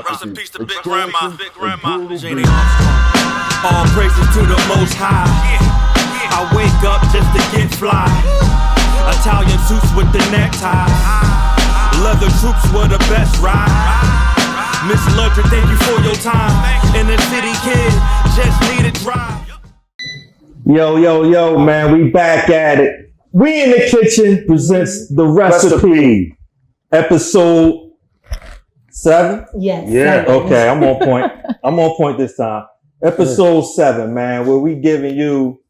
Rest in peace to Big Grandma, Janie Armstrong. All praises to the Most High. I wake up just to get fly. Italian suits with the neckties. Leather troops were the best ride. Miss Lutcher, thank you for your time. In the city, kid, just need a drive. Yo, man, we back at it. We in the Kitchen presents the recipe. Episode 7? Yes. Yeah. 7. Okay, I'm on point. I'm on point this time. Episode 7, man, where we giving you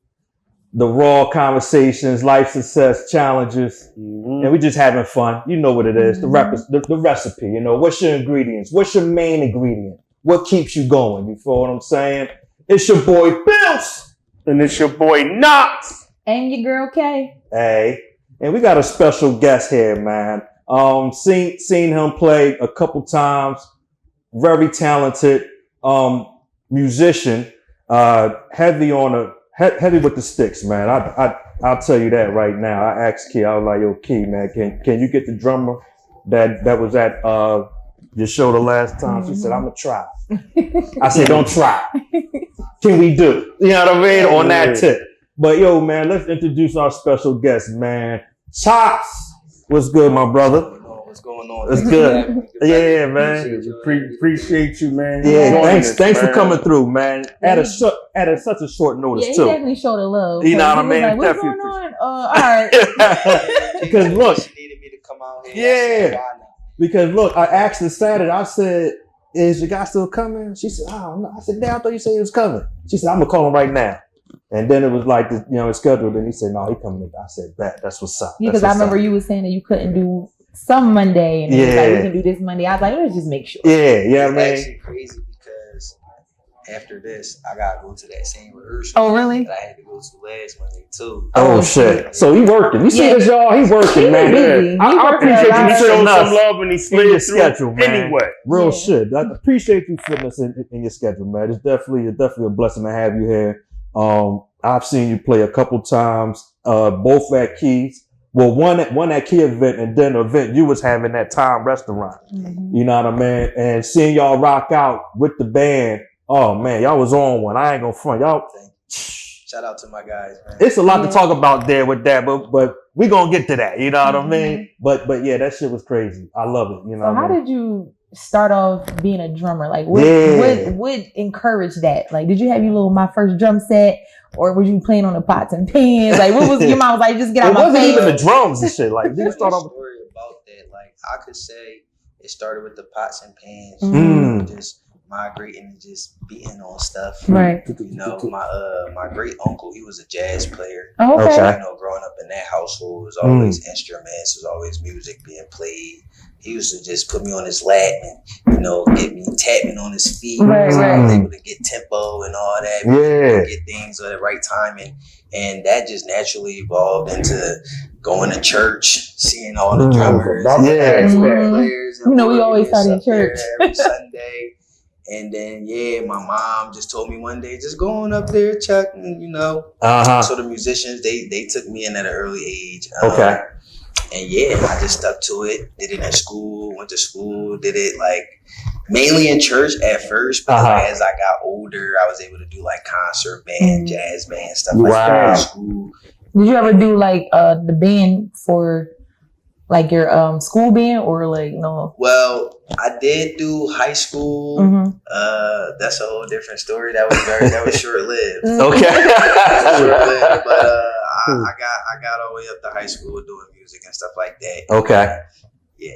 the raw conversations, life success challenges, and we just having fun. You know what it is. The recipe. You know, what's your ingredients? What's your main ingredient? What keeps you going? You feel what I'm saying? It's your boy Bills, and it's your boy Knox, and your girl Kay. Hey, and we got a special guest here, man. Seen him play a couple times. Very talented musician. Heavy with the sticks, man. I'll tell you that right now. I asked Key, I was like, yo, Key, man, can you get the drummer that was at your show the last time? She said, I'm gonna try. I said, don't try. Can we do? You know what I mean? On that tip. But yo, man, let's introduce our special guest, man. Chopz. What's good, my brother? What's going on? It's good. Yeah, man. Appreciate you, man. Yeah, thanks for coming through, man. At such a short notice, too. He definitely showed a love. You know what I mean? Like, what's going on? All right. Because look, she needed me to come out here. Yeah. Because look, I asked her Saturday. I said, "Is your guy still coming?" She said, "I don't know." I said, "Damn, I thought you said he was coming." She said, "I'm gonna call him right now." And then it was like, it's scheduled. And he said, "No, he coming." I said, "Bet, that's what's up." Yeah, because I remember you was saying that you couldn't do some Monday, and it was like, we can do this Monday. I was like, let's just make sure. Yeah, man. It's actually crazy because after this, I gotta go to that same rehearsal. Oh, really? That I had to go to last Monday too. Oh shit! So he working. You see this, y'all? He working, man. I appreciate you showing some love and he slid your schedule, man. Anyway, real shit. I appreciate you fitting us in your schedule, man. It's definitely a blessing to have you here. I've seen you play a couple times, both at Keys. Well, one at Key event, and then an event you was having at Time Restaurant. You know what I mean? And seeing y'all rock out with the band, oh man, y'all was on one. I ain't gonna front y'all. Shout out to my guys, man. It's a lot to talk about there with that, but we gonna get to that. You know what I mean? But yeah, that shit was crazy. I love it. You know. So how did you start off being a drummer? Like, what encouraged that? Like, did you have my first drum set, or were you playing on the pots and pans? Like, what was your mom was like? Just get out my face. It wasn't even the drums and shit. Like, did you start off? Story about that? Like, I could say it started with the pots and pans, just migrating and just beating on stuff. Right. You know, my great uncle, he was a jazz player. Oh, okay. You know, growing up in that household, it was always instruments, it was always music being played. He used to just put me on his lap and, get me tapping on his feet. Right. I was able to get tempo and all that. Get things at the right time. And that just naturally evolved into going to church, seeing all the drummers, players. We always started in church. Every Sunday. And then, my mom just told me one day, just go on up there, Chuck, and, So the musicians, they took me in at an early age. Okay. And I just stuck to it. Did it in school, went to school, did it like mainly in church at first. But as I got older, I was able to do like concert band, jazz band, stuff like that in school. Did you ever do like the band for like your school band or like no? Well, I did do high school. That's a whole different story. That was short lived. Okay. Short-lived, but I got all the way up to high school doing music and stuff like that. Okay. Yeah.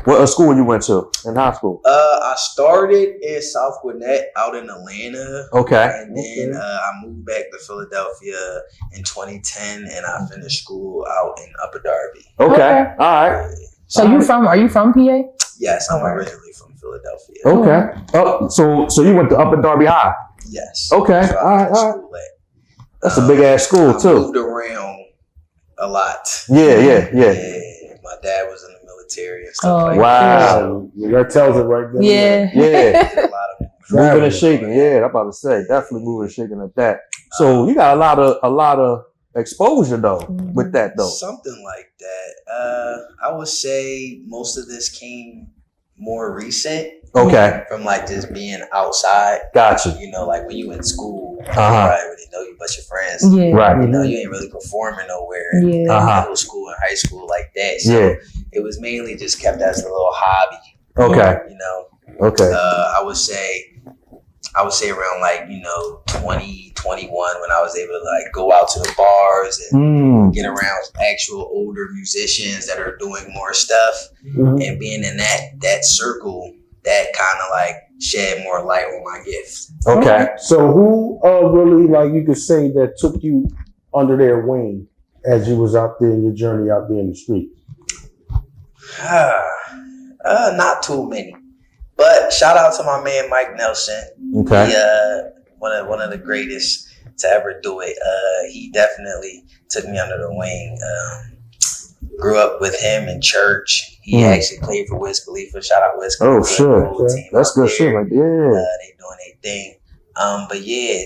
What school you went to in high school? I started in South Gwinnett out in Atlanta. Okay. And then I moved back to Philadelphia in 2010, and I finished school out in Upper Darby. Okay. All right. So are you from PA? Yes, I'm originally from Philadelphia. Okay. Oh, so you went to Upper Darby High? Yes. Okay. So all right. That's a big ass school too. I moved around a lot. Yeah. My dad was in the military and stuff like that. Wow. That tells it right there. Yeah. A lot of moving and shaking. Yeah, I'm about to say definitely moving and shaking at that. So you got a lot of exposure though with that though. Something like that. I would say most of this came more recent. Okay. From like just being outside. Gotcha. You know, like when you in school, Uh-huh. nobody really know you but your friends. Yeah. Right. You know, you ain't really performing nowhere in Yeah. Uh-huh. middle school and high school like that. So Yeah. it was mainly just kept as a little hobby. Okay. You know, Okay. I would say around like, 20, 21 when I was able to like go out to the bars and get around actual older musicians that are doing more stuff and being in that circle that kind of like shed more light on my gift. Okay. So who really, like, you could say that took you under their wing as you was out there in your journey out there in the street? Not too many. But shout out to my man Mike Nelson. Okay. He, one of the greatest to ever do it. He definitely took me under the wing. Grew up with him in church. He actually played for Wiz Khalifa. Shout out Wiz Khalifa. Oh, shit. That's good shit. Like, yeah. They doing their thing. But yeah,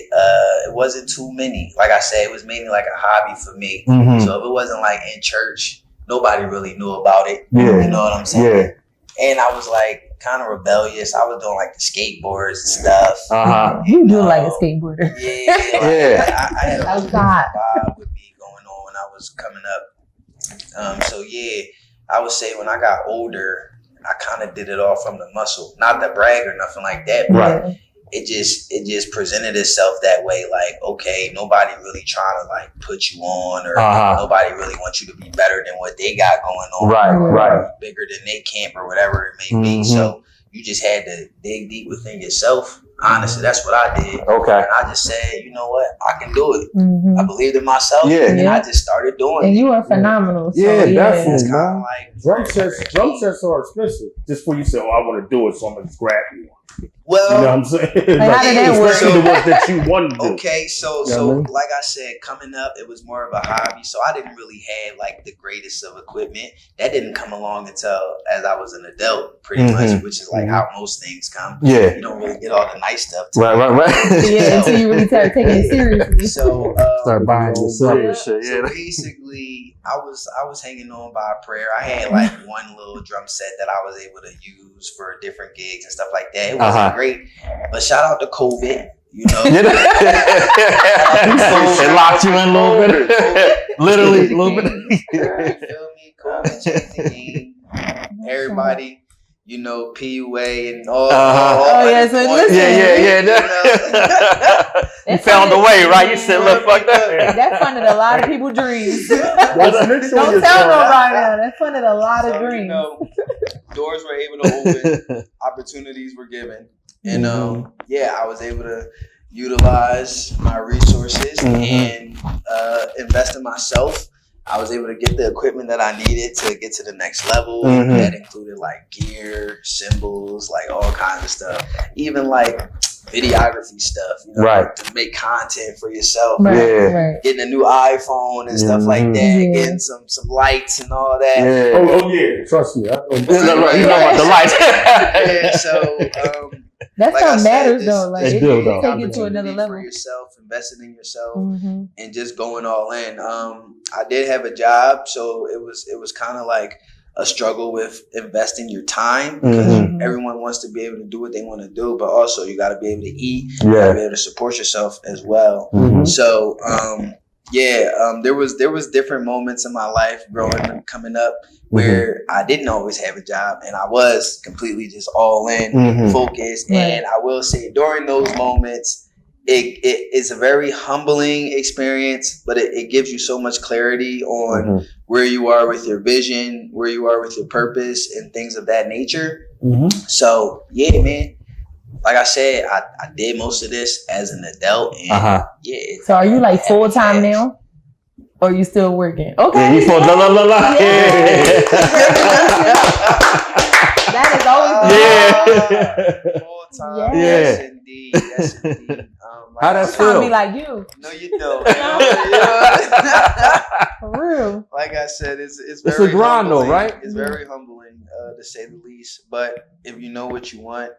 it wasn't too many. Like I said, it was mainly like a hobby for me. So if it wasn't like in church, nobody really knew about it. Yeah. You know what I'm saying? Yeah. And I was like kind of rebellious. I was doing like the skateboards and stuff. Uh-huh. You do like a skateboarder. Yeah. Like, Yeah. I had a That was little hot. vibe with me going on when I was coming up. So yeah, I would say when I got older, I kind of did it all from the muscle. Not to brag or nothing like that, but Right. it just presented itself that way. Like, okay, nobody really trying to like put you on, or nobody really wants you to be better than what they got going on. Right, or right. bigger than they camp or whatever it may be. So you just had to dig deep within yourself. Honestly, that's what I did. Okay. And I just said, you know what? I can do it. Mm-hmm. I believed in myself. Yeah. And I just started doing And it. you are phenomenal. So, Yeah, definitely. It's kind of like Drum sets are expensive. Just for you say, oh, I want to do it, so I'm going to just grab you one. well, You know what I'm saying? Like, how did that work? Especially the ones that you want to do. okay, so You know what I mean? like I said, coming up, it was more of a hobby. So I didn't really have like the greatest of equipment. That didn't come along until as I was an adult, pretty much, which is like how most things come. Yeah. You don't really get all the nice stuff. till Right. Yeah, until you really start taking it seriously. So Start buying yourself and shit. So Yeah. basically, I was hanging on by a prayer. I had like one little drum set that I was able to use for different gigs and stuff like that. It wasn't great, but shout out to COVID. You know, It locked you in a little bit. Literally, a little bit. You feel me? COVID changed the game. Everybody, you know, PUA and all. Oh, yeah, so listen. Yeah. You found a way, right? You said, look, fuck that. That funded a lot of people's dreams. What's the next one Don't you tell saw? nobody now. That funded a lot of So, dreams. you know, doors were able to open, opportunities were given, and yeah, I was able to utilize my resources and invest in myself. I was able to get the equipment that I needed to get to the next level. That included like gear, cymbals, like all kinds of stuff, even like videography stuff, you know, Right. to make content for yourself. Right. Getting a new iPhone and stuff like that, Yeah. getting some lights and all that. Yeah. Oh, yeah. Trust me. I know. You know about the lights. Yeah, so That's like I what said, matters this- though. Like They it do, can though. take you to another opportunity level. for yourself, investing in yourself, Mm-hmm. and just going all in. I did have a job, so it was kind of like a struggle with investing your time because everyone wants to be able to do what they want to do, but also you got to be able to eat, you got to be able to support yourself as well. So there was different moments in my life coming up where I didn't always have a job and I was completely just all in, focused. Right. And I will say during those moments, it's a very humbling experience, but it gives you so much clarity on where you are with your vision, where you are with your purpose, and things of that nature. So yeah, man. Like I said, I did most of this as an adult, and So are you like full time now, or are you still working? Okay. Yeah, you full That is always full time. Yeah. Yes, indeed. Yes, indeed. How that trying to feel? be like you. No, you don't. For real. Like I said, it's a very grind though, humbling. right? It's very humbling, to say the least. But if you know what you want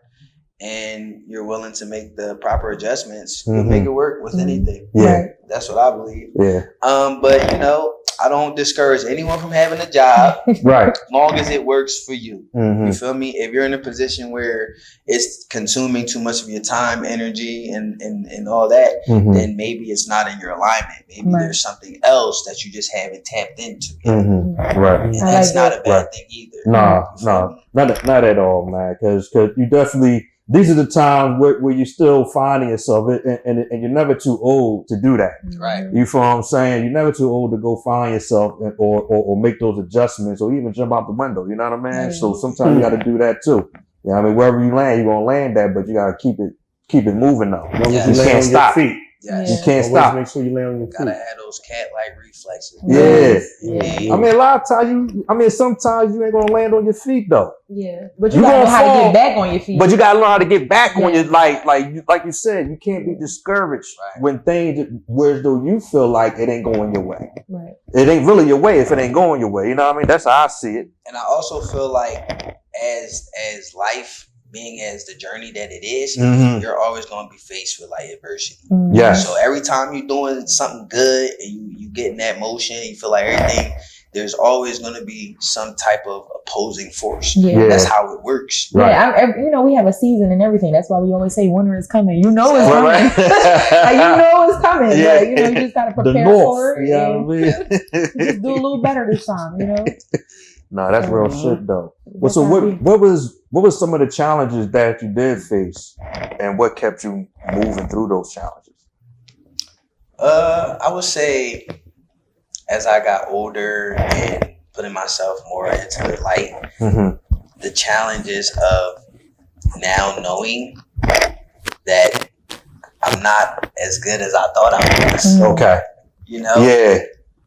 and you're willing to make the proper adjustments, you'll make it work with anything. Yeah. That's what I believe. Yeah. But you know, I don't discourage anyone from having a job, Right. as long as it works for you. Mm-hmm. You feel me? If you're in a position where it's consuming too much of your time, energy, and all that, Mm-hmm. then maybe it's not in your alignment. Maybe Right. there's something else that you just haven't tapped into. Mm-hmm. Right. And I that's like not a bad Right. thing either. No, You feel no, me? not at all, man. Because you definitely, these are the times where you're still finding yourself, and you're never too old to do that. Right. You feel what I'm saying? You're never too old to go find yourself or make those adjustments or even jump out the window. You know what I mean? Right. So sometimes you got to do that too. You know what I mean? Wherever you land, you're gonna land that, but you got to keep it moving though. As long Yeah. as you You lay can't on stop. your feet. Yes. You can't Always stop. make sure you lay on your Gotta feet. have those cat-like reflexes. Yeah. Yeah. I mean, a lot of times sometimes you ain't gonna land on your feet though. Yeah. But you You gotta know gonna how to fall, get back on your feet. But you gotta learn how to get back on Yeah. your like you said, you can't be discouraged Right. when things where though you feel like it ain't going your way. Right. It ain't really your way if it ain't going your way. You know what I mean? That's how I see it. And I also feel like as life being as the journey that it is, Mhm. you're always going to be faced with like adversity. Mhm. Yes. So every time you're doing something good and you get in that motion, you feel like everything, there's always going to be some type of opposing force. Yeah. Yeah. That's how it works. Right. Yeah, we have a season and everything. That's why we always say winter is coming. You know it's Right, coming. right. Like, you know it's coming. Yeah. But, you just gotta The prepare North. for it. You know And what I mean? just do a little better this time. No, that's real Mhm. shit though. Well, That's so how we- what was some of the challenges that you did face, and what kept you moving through those challenges? I would say as I got older and putting myself more into the light, Mm-hmm. the challenges of now knowing that I'm not as good as I thought I was. Mhm. Okay. You know? Yeah.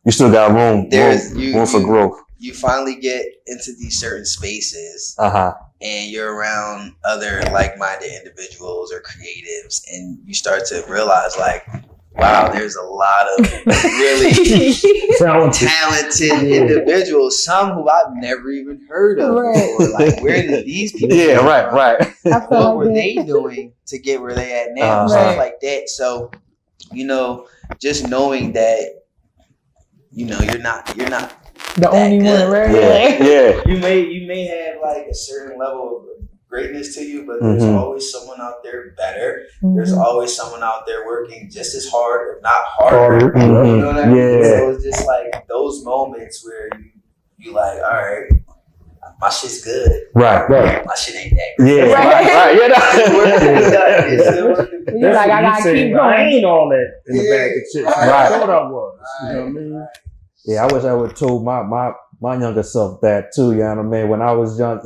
You still got room for growth. You finally get into these certain spaces Uh-huh. and you're around other like-minded individuals or creatives, and you start to realize like, wow, there's a lot of really talented individuals, some who I've never even heard of Right. before. Like, where did these people Yeah, come right, from? right. I feel What like were that. they doing to get where they at now? Uh-huh. Stuff Right. like that. So, just knowing that, you're not The only good. one, right? Yeah, yeah. you may have like a certain level of greatness to you, but there's Mhm. always someone out there better. There's Mhm. always someone out there working just as hard, if not harder. Mhm. You know what I mean? Yeah. So it's just like those moments where you like, all right, my shit's good. Right. My shit ain't that good. Yeah. Right. Right. Yeah. It's still working. You're like, I gotta keep I going. ain't all that in the bag of chips. Right. I thought I was. You know what I mean? Yeah, I wish I would have told my younger self that too, you know what I mean? When I was young,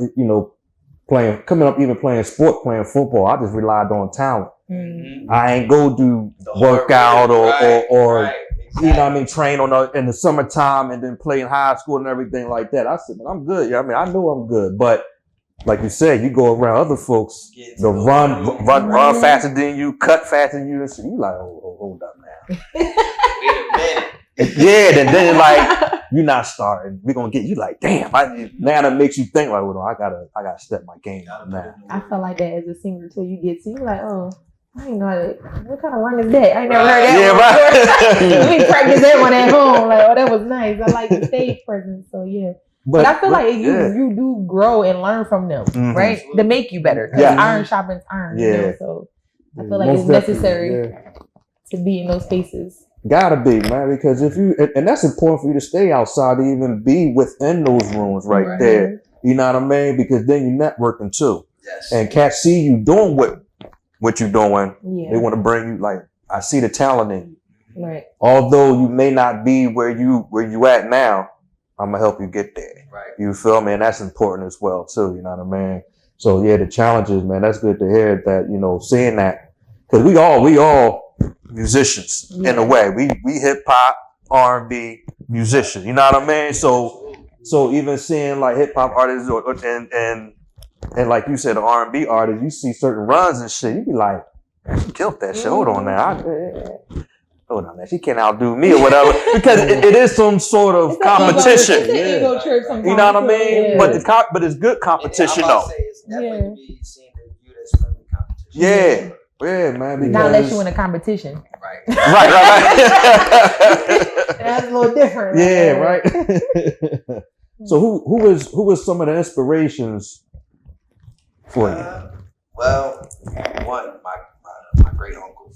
playing sport, playing football, I just relied on talent. Mhm. I ain't go do The hard workout work. or Right, you know what I mean, train in the summertime and then play in high school and everything like that. I said, man, I'm good. Yeah, I mean, I know I'm good, but like you said, you go around other folks, Get they'll to the run Mhm. faster than you, cut faster than you, and shit. You like, oh, hold up now. Wait a minute. Yeah, then like you're not starting. We're gonna get you like, damn. Now that makes you think like, well, no, I gotta step my game up now. I feel like that as a singer till you get to you like, oh, I ain't know that. What kind of run is that? I ain't never heard that Yeah, one before. right. We practice that one at home. Like, oh, that was nice. I like the stage presence. So yeah. But I feel like you do grow and learn from them, Mhm. right? To make you better. 'Cause Yeah. iron sharpens iron. You know? Yeah. So I feel like Most it's definitely, necessary yeah. to be in those spaces. Gotta be, man, because if you and that's important for you to stay outside to even be within those rooms right there. You know what I mean? Because then you're networking too. Yes. And cats see you doing what you're doing. Yeah. They want to bring you like, I see the talent in you. Right. Although you may not be where you at now, I'm gonna help you get there. Right. You feel me? And that's important as well too. You know what I mean? So yeah, the challenges, man. That's good to hear that. Seeing that, because we all musicians in a way. We hip hop, R&B musicians. You know what I mean? So even seeing like hip hop artists and like you said, the R&B artists, you see certain runs and shit. You be like, she killed that shit. Hold on now. Hold on, man. She can't outdo me or whatever, because it is some sort of competition. It's an ego trip sometimes. You know what I mean? Yeah. But it's good competition I'm about though. to say it's definitely Yeah. to be seen and viewed as friendly competition. Yeah. Yeah, man. Because... Not unless you in a competition. Right. right. That's a little different. Yeah, right. So who was some of the inspirations for you? Well, one, my great uncle.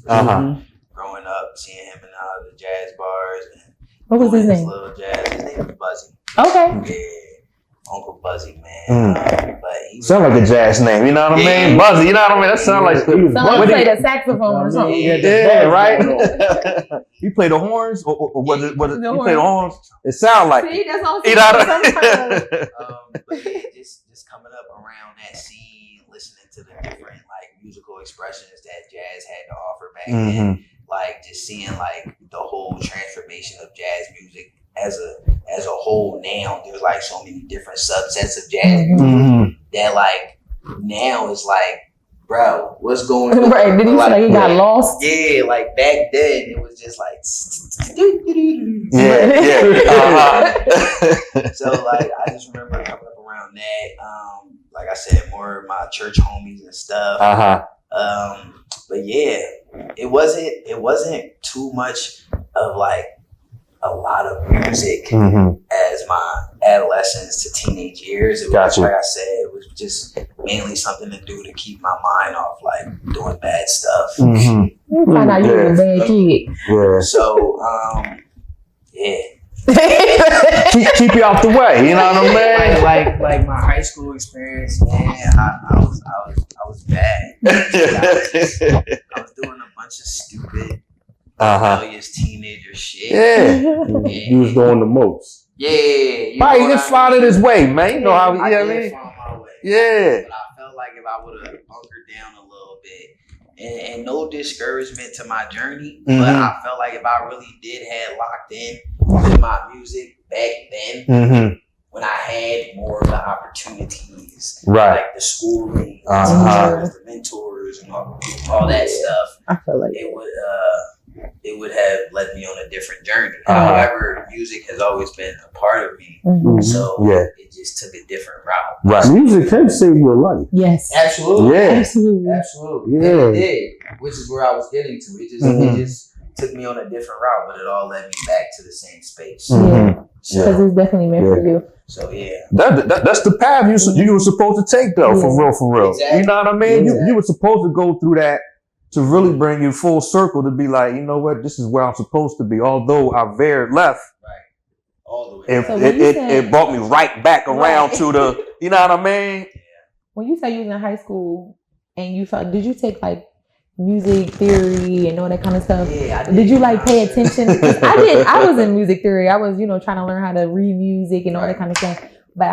Growing up, seeing him in the jazz bars. And what was his name? Little jazz. His name was Buzzy. Okay. Yeah, Uncle Buzzy, man. But he sound like a jazz name, you know what I mean? Buzzy, you know what I mean? That sound like he played a saxophone or something. Yeah, right. You play the horns, or was it? You play the horns? It sound like. See, that's all. But yeah, just coming up around that scene, listening to the different like musical expressions that jazz had to offer back then, like just seeing like the whole transformation of jazz music as a whole. Now there's like so many different subsets of jazz music that like now it's like, bro, what's going on? Right? Did he like, feel like he got lost? Yeah, like back then it was just like So like I just remember coming up around that. Like I said, more of my church homies and stuff. But yeah, it wasn't too much of like a lot of music as my adolescence to teenage years. It was like I said, it was just mainly something to do to keep my mind off like doing bad stuff. You find out you're a bad kid. Yeah. So yeah. keep you off the way, you know what I mean? Like my high school experience, man, I was bad. I was doing a bunch of stupid, rebellious teenager shit. Yeah. You was doing the most. Yeah. Right, he just followed his way, man. You know how you know what I mean? Found my way. Yeah. But I felt like if I would have bunkered down a little bit, and no discouragement to my journey, but I felt like if I really did have locked in with my music back then, when I had more of the opportunities, like the schooling, the mentors, and all that stuff, I feel like it would have led me on a different journey. However, music has always been a part of me, so it just took a different route. Right. Music can save your life. yes, Absolutely. Yeah. absolutely. Absolutely. Yeah. It did, which is where I was getting to. It just took me on a different route, but it all led me back to the same space. Yeah, because it's definitely meant for you. So yeah. That's the path you were supposed to take though, for real. Exactly. You know what I mean? Exactly. You were supposed to go through that to really bring you full circle to be like, you know what, this is where I'm supposed to be. Although I veered left, All the way. it brought me right back around to the, you know what I mean? When you say you was in high school and you felt, did you take like music theory and all that kind of stuff? Yeah, I did you like pay attention? I was in music theory. I was, trying to learn how to read music and all that kind of stuff. But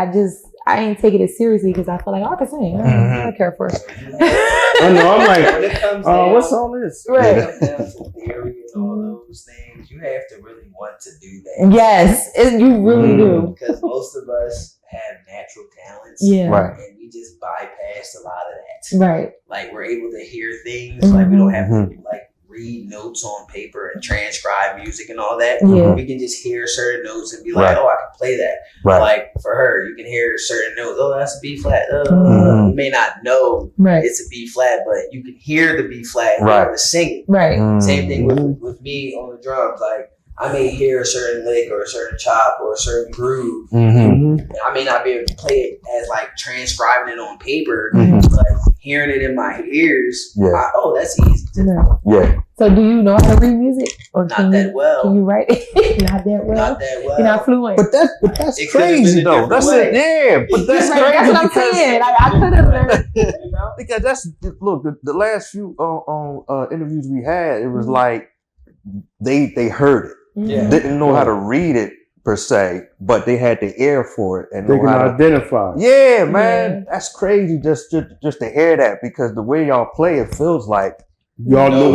I ain't take it as seriously because I feel like I can sing. I don't care for it. I know. I'm like, when it comes down, what's all this? Right. when it comes down to theory and all those things, you have to really want to do that. Yes, you really do. Because most of us have natural talents. Yeah. Right. And we just bypass a lot of that. Right. Like we're able to hear things. Like we don't have to like read notes on paper and transcribe music and all that. Yeah. We can just hear certain notes and be like, oh, I can play that. Right. Like for her, you can hear certain notes. Oh, that's a B flat. You may not know it's a B flat, but you can hear the B flat and be able to sing it. Right. Same thing with me on the drums. Like I may hear a certain lick or a certain chop or a certain groove. I may not be able to play it as like transcribing it on paper, but hearing it in my ears, that's easy. Yeah. So do you know how to read music? Or Not that well. Can you write it? Not that well. Not that well. You're not fluent. But that's It could've crazy been a though. That's different it. Yeah. But that's Right, crazy. that's what I'm saying. Like, I could have learned. Because that's look, the last few interviews we had, it was like they heard it. Yeah. Didn't know how to read it per se, but they had the ear for it and They know can how to identify. Yeah, man. That's crazy just to hear that, because the way y'all play, it feels like Y'all know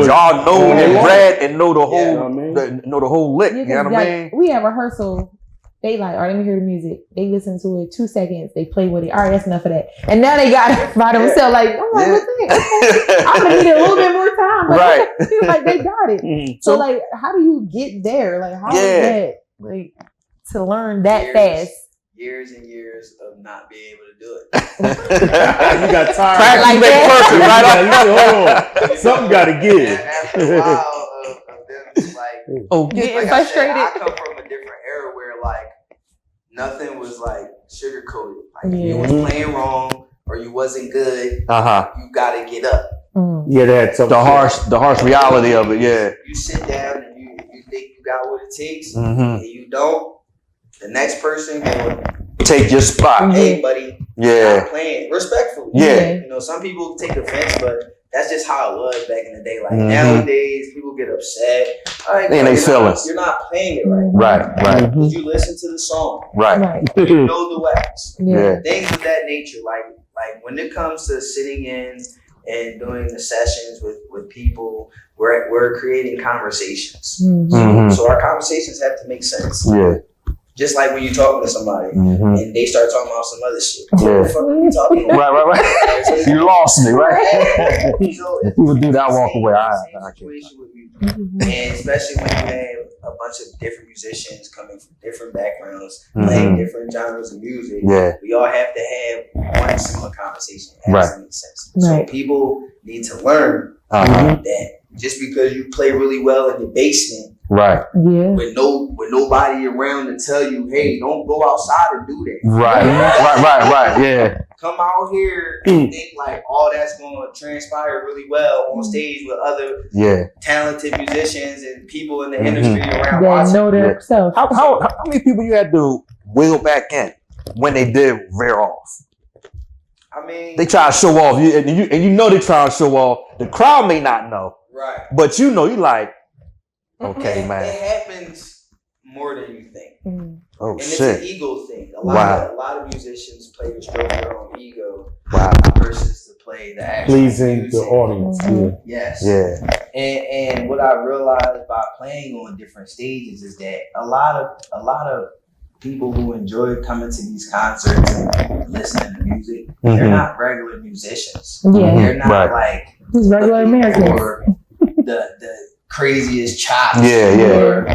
and read and know the whole you know what I mean? know the whole lick. Yeah, You know what I mean? we have rehearsal. They like, all right, let me hear the music. They listen to it 2 seconds. They play with it. All right, that's enough of that. And now they got it by themselves. Like, I'm like, what's it? Okay. I'm gonna need a little bit more time. But Right. like they got it. So like, how do you get there? Like, how is that like to learn that fast? years and years of not being able to do it. You got tired. Practice makes perfect, right? Hold on. Something got to give. After a while of them just like, Getting like frustrated. I come from a different era where like nothing was like sugar coated. Like you was playing wrong or you wasn't good. You gotta get up. Yeah, that's the harsh reality of it. Yeah. You sit down and you think you got what it takes, and you don't. The next person will take your spot. Hey, buddy. Yeah. Not playing respectfully. Yeah. You know, some people take offense, but that's just how it was back in the day. Like nowadays, people get upset. Like, and they feelings. You're not playing it right. Right. Did you listen to the song? Right. You know the wax. Yeah. Things of that nature. Like when it comes to sitting in and doing the sessions with people, we're creating conversations. So our conversations have to make sense. Yeah. Just like when you're talking to somebody and they start talking about some other shit. What the fuck are you talking about? Right. You lost me, right? So if people do that, walk away. I situation with you. And especially when you have a bunch of different musicians coming from different backgrounds, playing different genres of music. Yeah. We all have to have one similar conversation. It has to make sense. So people need to learn that just because you play really well in the basement, with nobody around to tell you, hey, don't go outside and do that. Right. Yeah. Come out here and think like, oh, that's going to transpire really well on stage with other talented musicians and people in the industry around watching. Know their stuff. How many people you had to wheel back in when they did veer off? I mean, they try to show off, and you know they try to show off. The crowd may not know, right? But you know, you like, okay, man. It happens more than you think. Oh and shit! It's an ego thing. A lot of musicians play to stroke their own ego versus to play the actual pleasing music. the audience. Yes. Yeah. And what I realized by playing on different stages is that a lot of people who enjoy coming to these concerts and listening to music, they're not regular musicians. They're not like regular Americans. Or the craziest chops. Or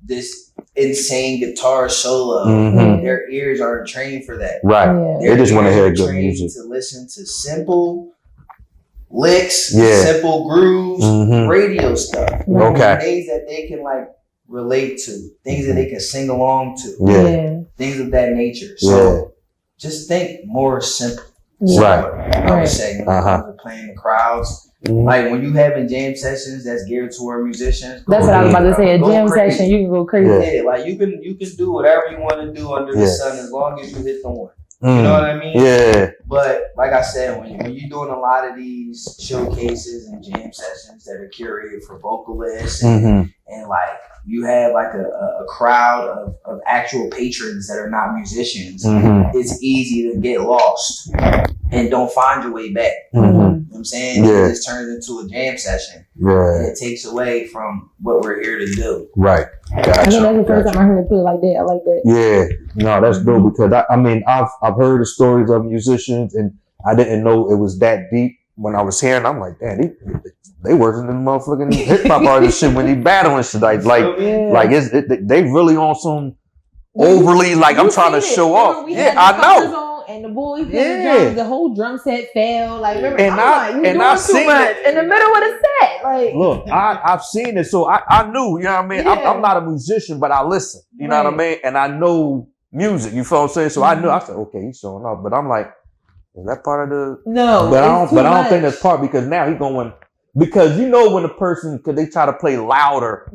this insane guitar solo. Their ears aren't trained for that. Right. They just want to hear good music. To listen to simple licks, simple grooves, radio stuff. Things that they can like relate to, things that they can sing along to, things of that nature. So just think more simple. Right. I would say, when you're playing the crowds, like when you having jam sessions that's geared toward musicians. That's what I was about to say. A jam session, you can go crazy. Yeah, like you can do whatever you want to do under the sun as long as you hit the one. You know what I mean? Yeah. But like I said, when you're doing a lot of these showcases and jam sessions that are curated for vocalists and like you have like a crowd of actual patrons that are not musicians, it's easy to get lost and don't find your way back. You know what I'm saying? It just turns into a jam session. And it takes away from what we're here to do. Right. Gotcha. I think that's the first time I heard it put like that. I like that. Yeah. No, that's dope because I've heard the stories of musicians and I didn't know it was that deep when I was hearing. I'm like, damn, they working in the motherfucking hip hop artist shit when they battling shit they really on some overly like I'm trying to show off. Yeah, I know. And the boys playing the drums, the whole drum set fell. Like, remember, I've seen it in the middle of the set. Like, look, I've seen it, so I knew. You know what I mean? I'm not a musician, but I listen. You know what I mean? And I know music. You feel what I'm saying? So I knew. I said, okay, he's showing off, but I'm like, is that part of the? No, but I don't think that's part because now he's going because you know when a person because they try to play louder.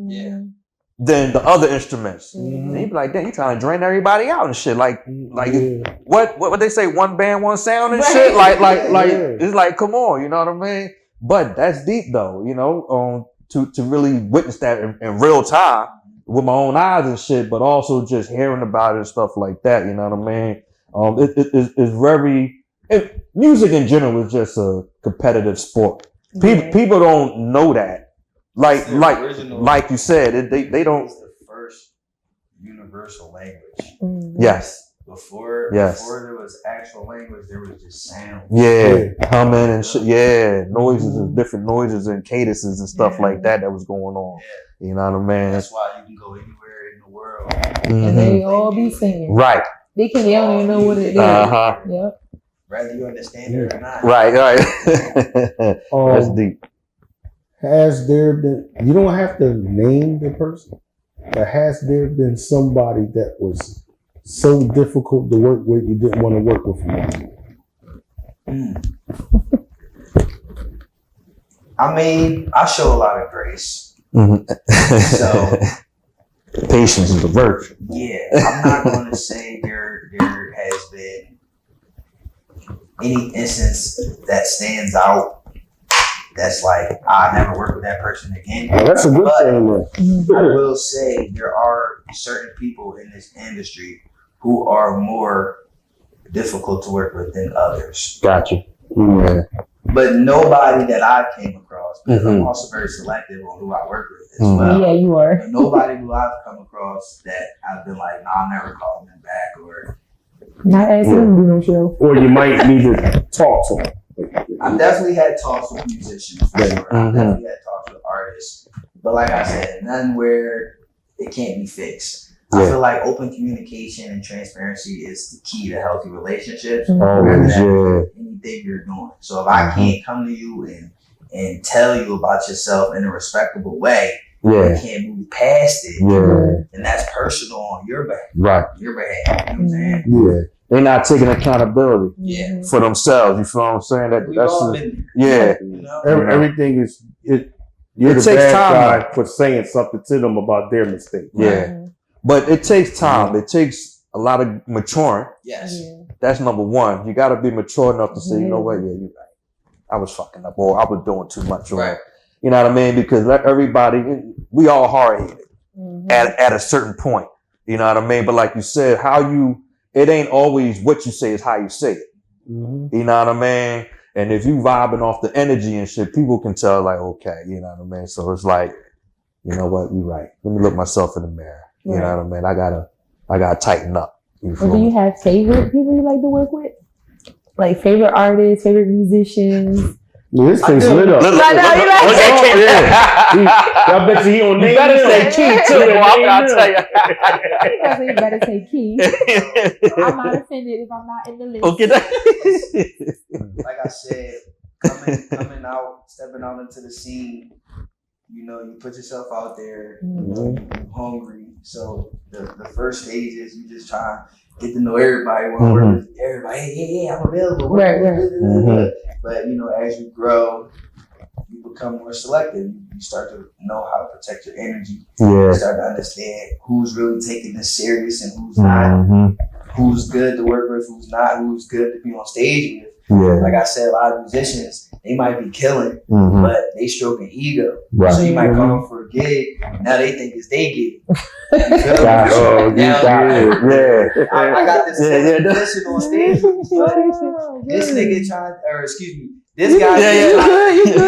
Than the other instruments. And they be like, damn, you trying to drain everybody out and shit. Like what they say, one band, one sound and shit. Like it's like, come on, you know what I mean? But that's deep though, you know, to really witness that in real time with my own eyes and shit, but also just hearing about it and stuff like that, you know what I mean? It's very music in general is just a competitive sport. People don't know that. Like you said, they don't. It's the first universal language. Yes. Before there was actual language, there was just sound. Yeah, humming and shit. Yeah, noises and different noises and cadences and stuff like that was going on. You know what I mean? That's why you can go anywhere in the world and they all be singing. Right. They don't even know what it is. Yep. Whether you understand it or not. Right. That's deep. Has there been, you don't have to name the person, but has there been somebody that was so difficult to work with you didn't want to work with them anymore? I mean, I show a lot of grace. So patience is a virtue. Yeah, I'm not going to say there has been any instance that stands out that's like, I never work with that person again. Well, that's a good thing. I will say there are certain people in this industry who are more difficult to work with than others. Gotcha. Yeah. But nobody that I came across, because I'm also very selective on who I work with as well. Yeah, you are. But nobody who I've come across that I've been like, no, I'll never call them back, or not asking them to do no show. Or you might need to talk to them. I've definitely had talks with musicians for sure. I've definitely had talks with artists. But like I said, none where it can't be fixed. I feel like open communication and transparency is the key to healthy relationships. Anything you're doing. So if I can't come to you and tell you about yourself in a respectable way, you can't move past it. And that's personal on your behalf. Right. Your behalf. You know what I'm saying? Yeah. They're not taking accountability for themselves. You feel what I'm saying? We've all been there. You know? Everything is you're the bad guy for saying something to them about their mistake. Yeah. But it takes time. It takes a lot of maturing. Yes. That's number one. You got to be mature enough to say, you know what, you're right. I was fucking up, or I was doing too much. Right. You know what I mean? Because everybody, we all hard-headed at a certain point. You know what I mean? But like you said, it ain't always what you say, is how you say it. You know what I mean? And if you vibing off the energy and shit, people can tell like, okay, you know what I mean? So it's like, you know what, you're right. Let me look myself in the mirror. You know what I mean? I gotta tighten up. Well, do you have favorite people you like to work with? Like favorite artists, favorite musicians? This thing's lit up. I bet you he on name. You better say Key too. I'll tell you. You better say Key. I'm not offended if I'm not in the list. Okay. Like I said, coming out, stepping out into the scene. You know, you put yourself out there, you know, you're hungry. So the first stage is you just try to get to know everybody, work with everybody. Hey, I'm available. Right. But, you know, as you grow, you become more selective. You start to know how to protect your energy. You start to understand who's really taking this serious and who's not. Who's good to work with, who's not, who's good to be on stage with. Like I said, a lot of musicians, they might be killing, but they stroking ego. Right. So you might come for a gig, now they think it's their gig. You feel me? I got this musician on stage, this nigga this guy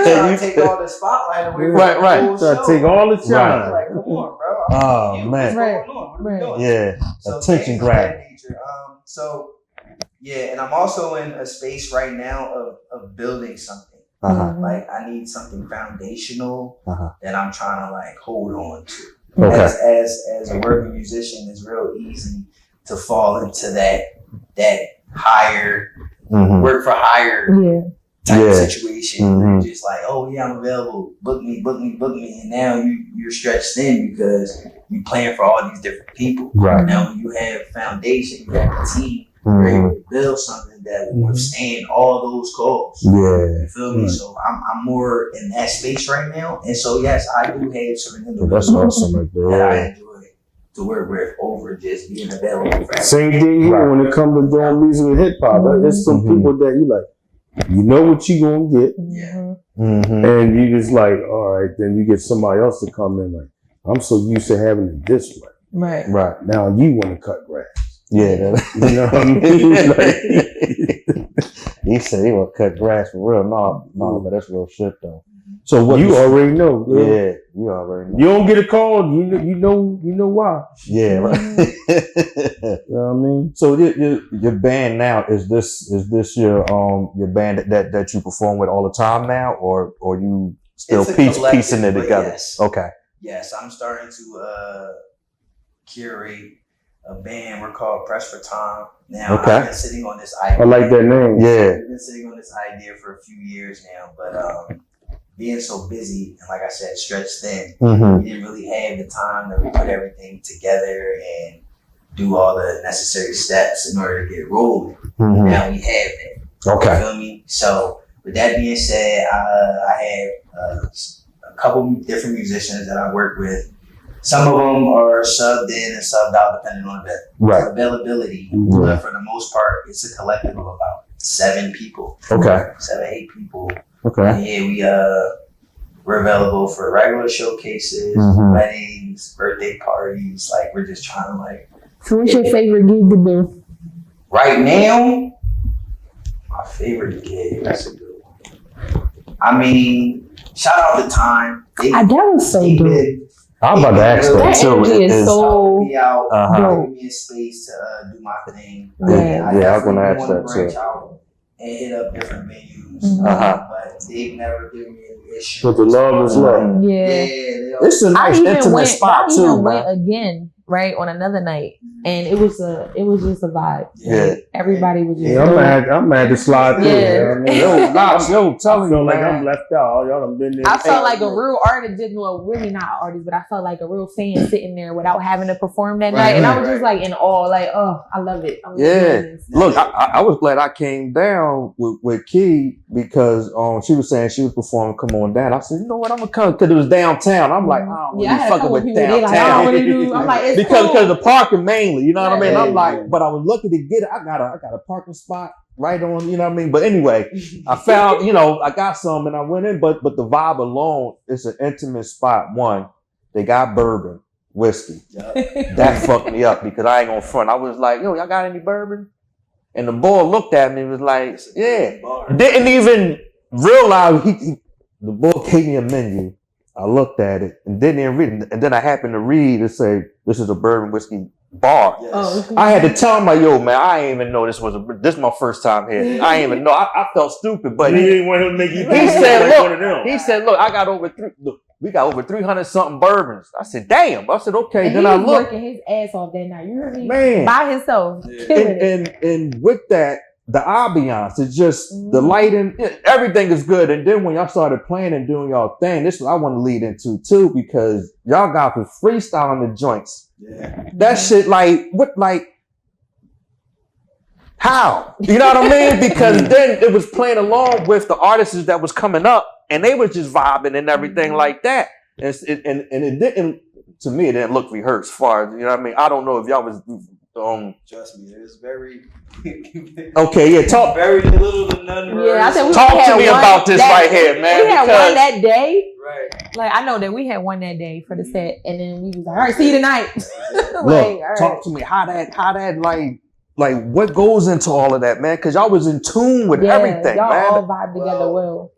trying to take all the spotlight away from the whole show. Take all the shine. Like, come on, bro. Oh, man. What's going on? What are we doing? Yeah. So attention grab. And I'm also in a space right now of building something. Like I need something foundational that I'm trying to like hold on to. As a working musician, it's real easy to fall into that higher work for hire type of situation. Where you're just like, oh yeah, I'm available. Book me. And now you're stretched thin because you're playing for all these different people. Right. Now when you have foundation, you have a team, you're able to build something that will withstand all those calls. You feel me? So I'm more in that space right now. And so yes, I do have certain individuals that I enjoy to work with over just being available for same thing here when it comes to doing music and hip hop. There's some people that you like, you know what you gonna get. And you just like, all right, then you get somebody else to come in like, I'm so used to having it this way. Right. Now you want to cut grass. Yeah. You know what I mean? He said he want to cut grass for real. No, but that's real shit though. So what you already know. Yeah, you already know. You don't get a call, you know why. Yeah, right. You know what I mean? So your band now, is this your band that you perform with all the time now, or you still piecing it together? Yes. Okay. Yes, I'm starting to curate a band. We're called Press for Time. Now, Okay. I've been sitting on this idea. I like that name. Yeah. We've been sitting on this idea for a few years now, but being so busy and, like I said, stretched thin, Mm-hmm. we didn't really have the time to put everything together and do all the necessary steps in order to get rolling. Mm-hmm. Now we have that. Okay. You feel me? So, with that being said, I have a couple different musicians that I work with. Some of them are subbed in and subbed out depending on the Right. availability. Mhm. But for the most part, it's a collective of about 7 people. Okay. 7, 8 people. Okay. And yeah, we're available for regular showcases, Mhm. weddings, birthday parties. Like, we're just trying to, like, So what's your favorite gig to do? right now, my favorite gig. That's a good one. I mean, shout out to Time. That was so dope. I'm about to ask that That too. energy is so Be out, Uh-huh. give me a space to do my thing. Yeah. Yeah, I was definitely gonna ask wanna that too. branch out and hit up different venues. Mhm. Uh-huh. But they've never given me an issue. But the love is love. Yeah. they It's a I nice even intimate went. spot I too, even man. went again, right, on another night, and it was just a vibe. Yeah. Like, everybody was just. Yeah, I'm mad to slide through. Yeah. I mean, Yo, Knox, yo, I telling feel you, like man. I'm left out. Y'all done been there. I felt like a real artist, didn't well, really not an artist, but I felt like a real fan sitting there without having to perform that night, and I was just like in awe, like, oh, I love it. I'm Yeah. doing this. Look, I was glad I came down with Key because she was saying she was performing Come On Down. I said, you know what, I'm gonna come because it was downtown. I'm like, I don't Yeah, I really had a fucking couple with people, they like, I downtown. don't really do. I'm like, it's because cool. of the parking mainly, you know what I mean? Yeah. I'm like, but I was lucky to get it. I got a parking spot right on, you know what I mean? But anyway, I found, I got some and I went in, but the vibe alone, it's an intimate spot. One, they got bourbon, whiskey. That fucked me up because I ain't gonna front. I was like, yo, y'all got any bourbon? And the boy looked at me and was like, yeah. Didn't even realize the boy gave me a menu. I looked at it and didn't even read it. And then I happened to read it say, this is a bourbon whiskey bar. Oh, I had to tell him, like, yo, man, I ain't even know this is my first time here. I ain't even know. I felt stupid, but You didn't want him to make you he said, like one of them. he said, look, we got over 300 something bourbons. I said, damn. I said, okay. And then he I was looked. working his ass off that night. You heard me? Man. By himself. Killing it. And with that, the ambiance, it's just the lighting, everything is good. And then when y'all started playing and doing y'all thing, this is what I want to lead into too, because y'all got was freestyling the joints. Yeah. That shit, how? You know what I mean? Because then it was playing along with the artists that was coming up, and they was just vibing and everything like that. And it didn't, to me, it didn't look rehearsed. Far as, you know what I mean? I don't know if y'all was. Trust me, it was very. Okay, yeah. Talk. Very little to none. Yeah, I think we Talk had to me one about this that- right here, man. We had because- one that day. Right. Like, I know that we had one that day for the set, and then we was like, all right, see you tonight. Look, Like, all talk right. to me how that like what goes into all of that, man? Because y'all was in tune with Yeah, everything, y'all man. all vibe together well.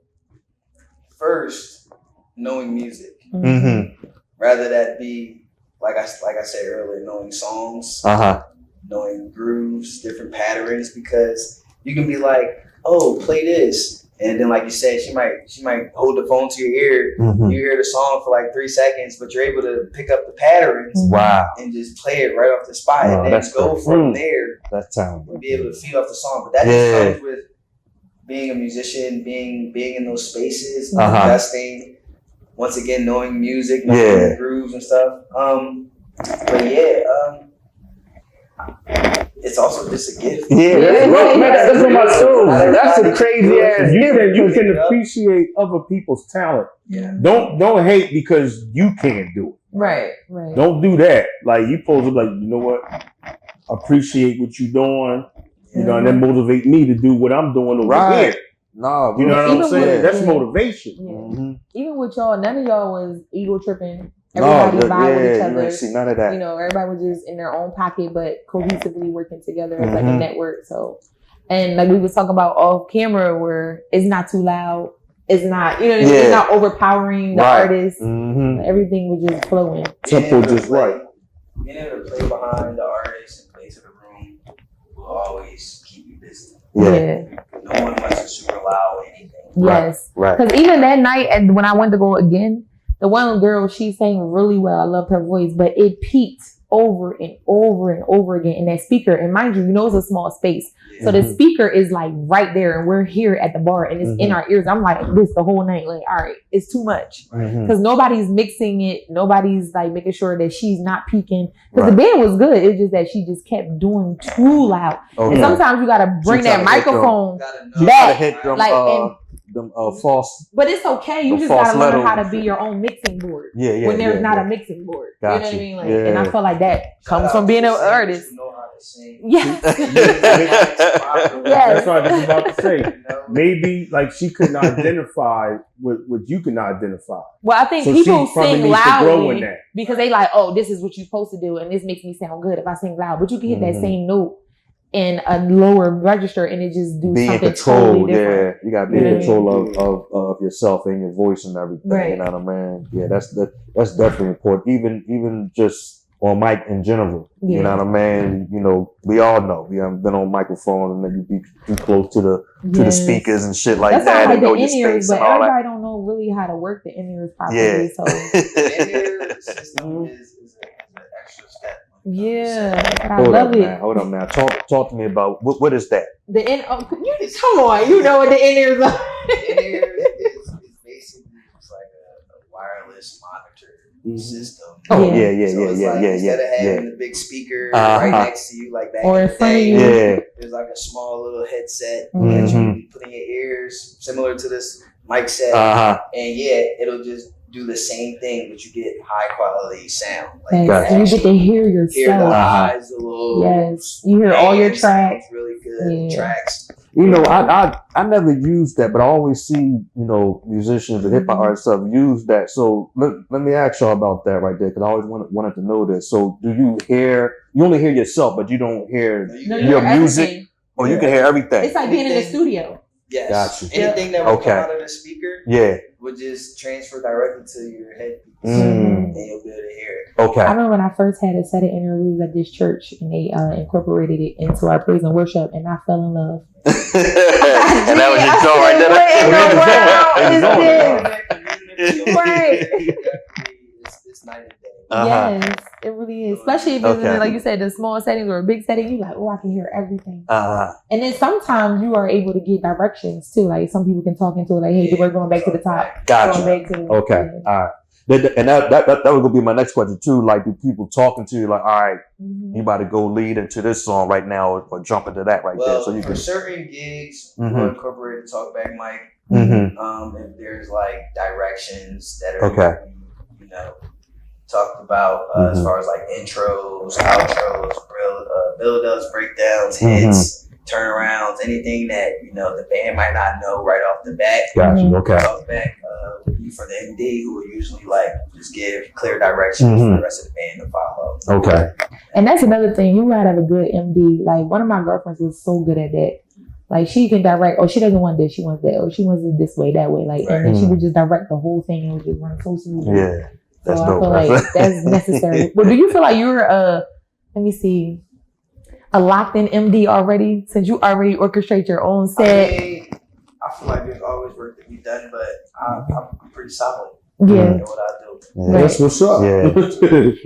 First, knowing music, Mm-hmm. rather that be like I said earlier, knowing songs, Uh-huh. knowing grooves, different patterns, because you can be like, oh, play this, and then like you said, she might hold the phone to your ear. Mm-hmm. You hear the song for like 3 seconds, but you're able to pick up the patterns Wow. and just play it right off the spot, Oh, and then that's go cool. from there That's talented. and be able to feed off the song. But that Yeah. just comes with being a musician, being in those spaces, Uh-huh. investing. Once again, knowing music, knowing Yeah. the grooves and stuff. But yeah, it's also just a gift. Yeah, look, man, that's what my soul. That's a crazy ass gift. You can appreciate other people's talent. Yeah. Don't hate because you can't do it. Right. Don't do that. Like, you supposed to be like, you know what? Appreciate what you're doing. You know, and then motivate me to do what I'm doing over Right. here. No, You know what I'm Even saying? with- That's yeah. motivation. Yeah. Mm-hmm. Even with y'all, none of y'all was ego tripping. No, Everybody vibe with each you other. ain't see none of that. You know, everybody was just in their own pocket, but cohesively working together as like a Mhm. network. So, and like we was talking about off camera, where it's not too loud, it's not, Yeah. it's not overpowering the Right. artist. Mm-hmm. Everything was just flowing. Tempo just right. Being able to play behind the artist and play to the room will always keep you busy. Yeah. No one wants to super loud anything. Yes. Right. Because even that night, and when I went to go again, the one girl, she sang really well. I loved her voice, but it peaked over and over and over again in that speaker. And mind you, it's a small space. So the speaker is like right there and we're here at the bar and it's in our ears. I'm like this the whole night. Like, all right, it's too much. Because nobody's mixing it. Nobody's like making sure that she's not peaking. Because the band was good. It's just that she just kept doing too loud. And sometimes you got to bring that microphone back. Hit them, like, false. But it's okay. You just gotta learn how to be your own mixing board. When there's not a mixing board. Gotcha. You know what I mean? Like, and I feel like that comes from being an artist. Yes. That's what I was about to say. Maybe like she couldn't identify what you can identify. Well, I think So people she probably sing needs to grow in loudly that. because they like, oh, this is what you're supposed to do, and this makes me sound good if I sing loud. But you can hit that same note in a lower register and it just do Be in something control, totally different. you gotta be in control of yourself and your voice and everything. Right. You know what I mean? Yeah, that's definitely important. Even just on mic in general. Yeah. You know what I mean? We all know. We haven't been on microphones and then you be too close to the speakers and shit like That's that. like And know the your in-ears, space but and all everybody that. don't know really how to work the in-ears properly. Yeah. So In-ear system is an extra step. I love it. Hold up now. Talk to me about what is that? The come on, you know what the in-ears are. In-ear is basically just like a wireless monitor system. Oh Yeah. yeah. Instead of having the big speaker right next to you, like back Or in in the front of day, you. Yeah. there's like a small little headset Mhm. that you put in your ears, similar to this mic set, and it'll just do the same thing, but you get high quality sound. Like Gotcha. You get to hear hear the yourself. highs, the lows. Yes, you hear all your Band tracks. sounds really good. Yeah. Tracks. I never used that, but I always see, musicians and hip hop artists stuff use that. So let me ask y'all about that right there, because I always wanted to know this. So do you only hear yourself, but you don't hear No, you your hear music? everything. Or you can hear everything? It's like being in the studio. Yes. Gotcha. Anything that would Okay. come out of the speaker Yeah. would just transfer directly to your headpiece, Mm. and you'll be able to hear it. Okay. I remember when I first had a set of interviews at this church and they incorporated it into our praise and worship and I fell in love. And that was your song right there. Right. It's night and day. Yes, it really is. Especially if it's in, like you said, the small settings or a big setting, you're like, oh, I can hear everything. And then sometimes you are able to get directions too. Like some people can talk into it, like, hey, we're going back to the top. Gotcha. Going back to the Okay. All right. And that was gonna be my next question too. Like, do people talking to you like, all right, you about to go lead into this song right now, or jump into that right there? Well, So you for can. certain gigs, we'll incorporate the talkback mic. Mm-hmm. If there's like directions that are, talked about as far as like intros, outros, build-ups, breakdowns, hits, turnarounds, anything that the band might not know right off the bat. Gotcha. Okay. Talkback for the MD, who will usually like just give clear directions for the rest of the band to follow. Okay. And that's another thing. You gotta have a good MD. Like one of my girlfriends was so good at that. Like she can direct, she doesn't want this, she wants that, or she wants it this way, that way. Like, and then she would just direct the whole thing and it would just run so smoothly. Yeah. That's so dope. I feel like that's necessary. But do you feel like you're a locked in MD already, since you already orchestrate your own set? I feel like there's always work to be done, but I'm pretty solid Yeah. in what I do. Right. That's what's up. Yeah.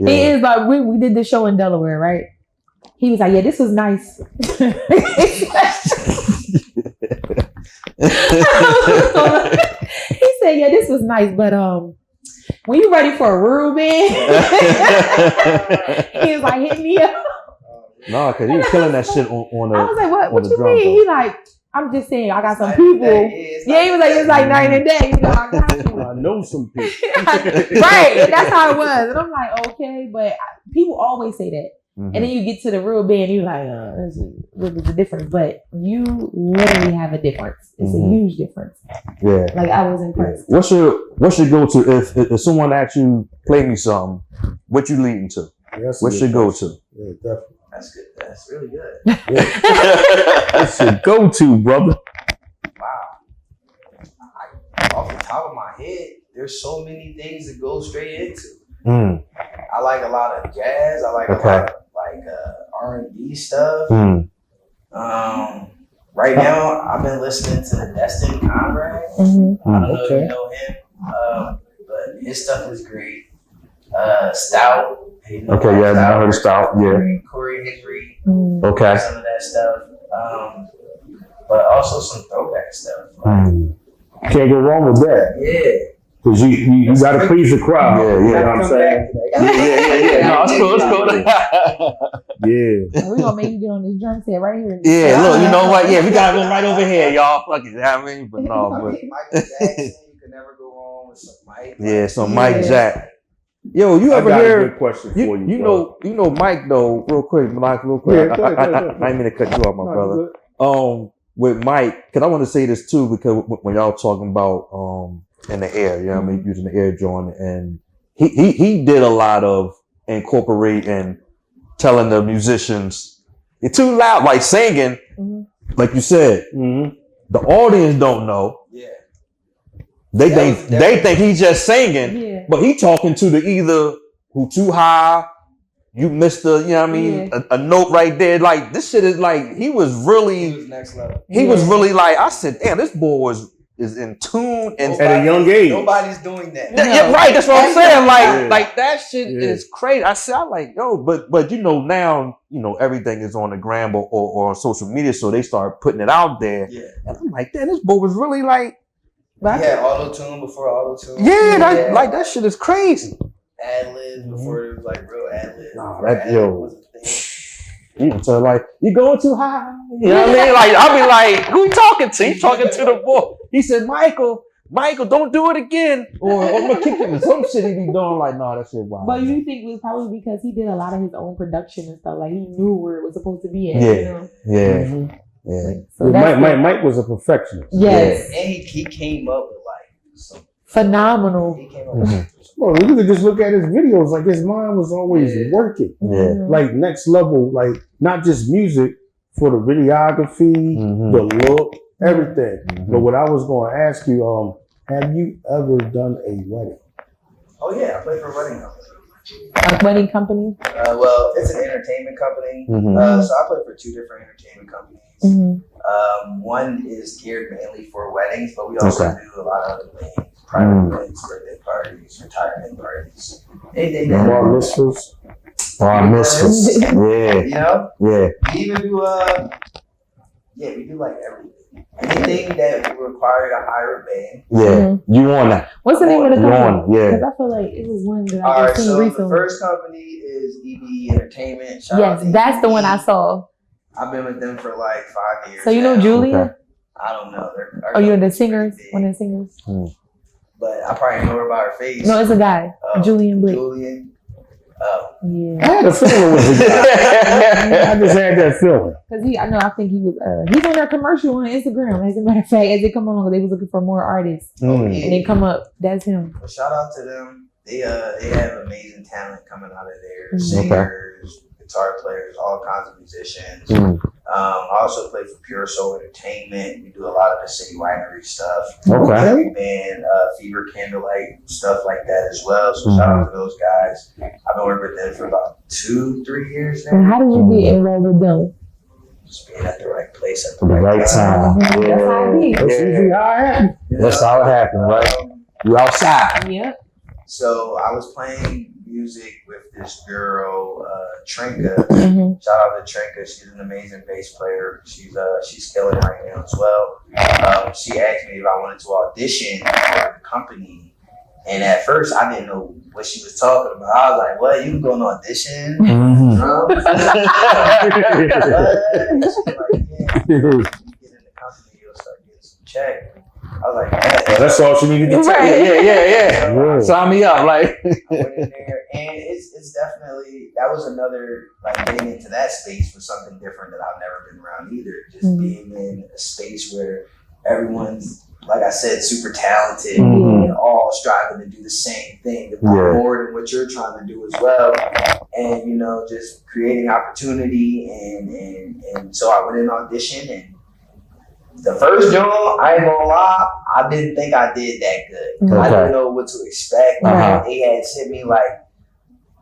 He is like, we did this show in Delaware, right? He was like, yeah, this was nice. He said, yeah, this was nice, but when you ready for a real band, he was like, hit me up. No, because he was killing that shit on the. I was like, what the you drum, mean? though. He like, I'm just saying, I got some people. Yeah, he was like, it's like night and day. I got you. I know some people. Right, that's how it was. And I'm like, okay, but people always say that. And then you get to the real band, you're like, what is the difference? But you literally have a difference. It's a huge difference. Yeah. Like I was impressed. What's your go-to if someone asks you play me something? What you leading to? What's your go-to? Yeah, definitely. That's good. That's really good. That's your go-to, brother. Wow. Off the top of my head, there's so many things to go straight into. Mm. I like a lot of jazz. I like a lot of like R&B stuff. Right now, I've been listening to Destin Conrad. I don't know if you know him, but His stuff is great. Stout. Okay, yeah, I heard of Stout. Yeah. Corey Henry. Okay. Some of that stuff. But also some throwback stuff. Can't go wrong with that. Yeah. Cause you gotta please the crowd. Yeah, you know what I'm saying? Yeah. No, it's cool. Yeah. We're gonna make you get on this drum set right here. Yeah, look, you know what? Yeah, we got one right over here, y'all. Fuck it, I mean, but no, I but mean, Michael Jackson, you could never go wrong with some Mike. yeah, so Mike Jack. Yo, you I ever got a hear? good question for You know Mike though. Real quick, Mike. Real quick. Yeah, go ahead. I didn't mean to cut you off, my brother. With Mike, because I want to say this too, because when y'all talking about in the air, you know what I mean, using the air joint, and he did a lot of incorporating, telling the musicians you're too loud, like singing, like you said. The audience don't know. Yeah. They think he's just singing, but he talking to the either who too high. You missed the, you know what I mean, a note right there. Like, this shit is like, he was next level. He was really like, I said, damn, this boy is in tune and at a young age. Nobody's doing that. Yeah, right. That's what I'm saying. Like that shit is crazy. I'm like, yo, but you know, now, you know, everything is on the gram or on social media, so they start putting it out there. Yeah. And I'm like, damn, this boy was really like, yeah, auto-tune before auto-tune. Yeah, that shit is crazy. Ad-libs before it was like real ad-libs. Nah, that yo. You tell like, you going too high. You know what I mean? Like, I'll be like, who you talking to? You talking to the boy. He said, Michael, don't do it again. Or I'm gonna kick him in some shit he be doing. Like, nah, that shit wild. But you think it was probably because he did a lot of his own production and stuff. Like, he knew where it was supposed to be at. Yeah. You know? Yeah. Yeah. So Mike was a perfectionist. Yes. And he came up with like some phenomenal. He came up with Well, you could just look at his videos. Like, his mind was always working. Yeah. Like, next level. Like, not just music, for the videography, the look, everything. But what I was going to ask you, have you ever done a wedding? Oh yeah, I played for a wedding company. A wedding company? Well, it's an entertainment company. So I play for 2 different entertainment companies. One is geared mainly for weddings, but we also do a lot of other things. Private weddings, birthday parties, retirement parties. Anything that Bar mitzvahs. Yeah. You know? Yeah. We even do we do like everything. Anything that required a hire a band. Yeah. You on that. What's the name of the company? Yeah. Because I feel like it was one that I Alright, just seen so recently. the first company is EB Entertainment. Shout out Yes, to that's the EB. one I saw. I've been with them for like 5 years. So you know now. Julia? Okay. I don't know. Oh, you're the singers? One of the singers? But I probably know her by her face. No, it's a guy. Julian Blake. Julian. Yeah. I had a feeling it was a guy. I just had that feeling. Because I think he was, he's on their commercial on Instagram. As a matter of fact, as they come along, they was looking for more artists. And they come up, that's him. Well, shout out to them. They have amazing talent coming out of there. Singers, guitar players, all kinds of musicians. I also play for Pure Soul Entertainment. We do a lot of the City Winery stuff. Every band, Fever Candlelight, stuff like that as well. So shout out to those guys. I've been working with them for about 2-3 years now. And how did you get involved with them? Just being at the right place at The right time. That's how it is. That's usually how it happens. That's how it happened, right? You outside. Yep. So I was playing music with this girl, Trinka. Shout out to Trinka. She's an amazing bass player. She's killing right now as well. She asked me if I wanted to audition for the company. And at first, I didn't know what she was talking about. I was like, what? You can go on audition? Drums? She's like, yeah. You get in the company, you'll start getting some check. I was like, yeah. That's all she needed to say. Yeah. Sign me up. Like, I went in there, and it's definitely, that was another, like, getting into that space was something different that I've never been around either. Just being in a space where everyone's, like I said, super talented and all striving to do the same thing, to more than what you're trying to do as well. And, you know, just creating opportunity. And so I went in audition, and the first job, I ain't gonna lie, I didn't think I did that good. I didn't know what to expect. They had sent me like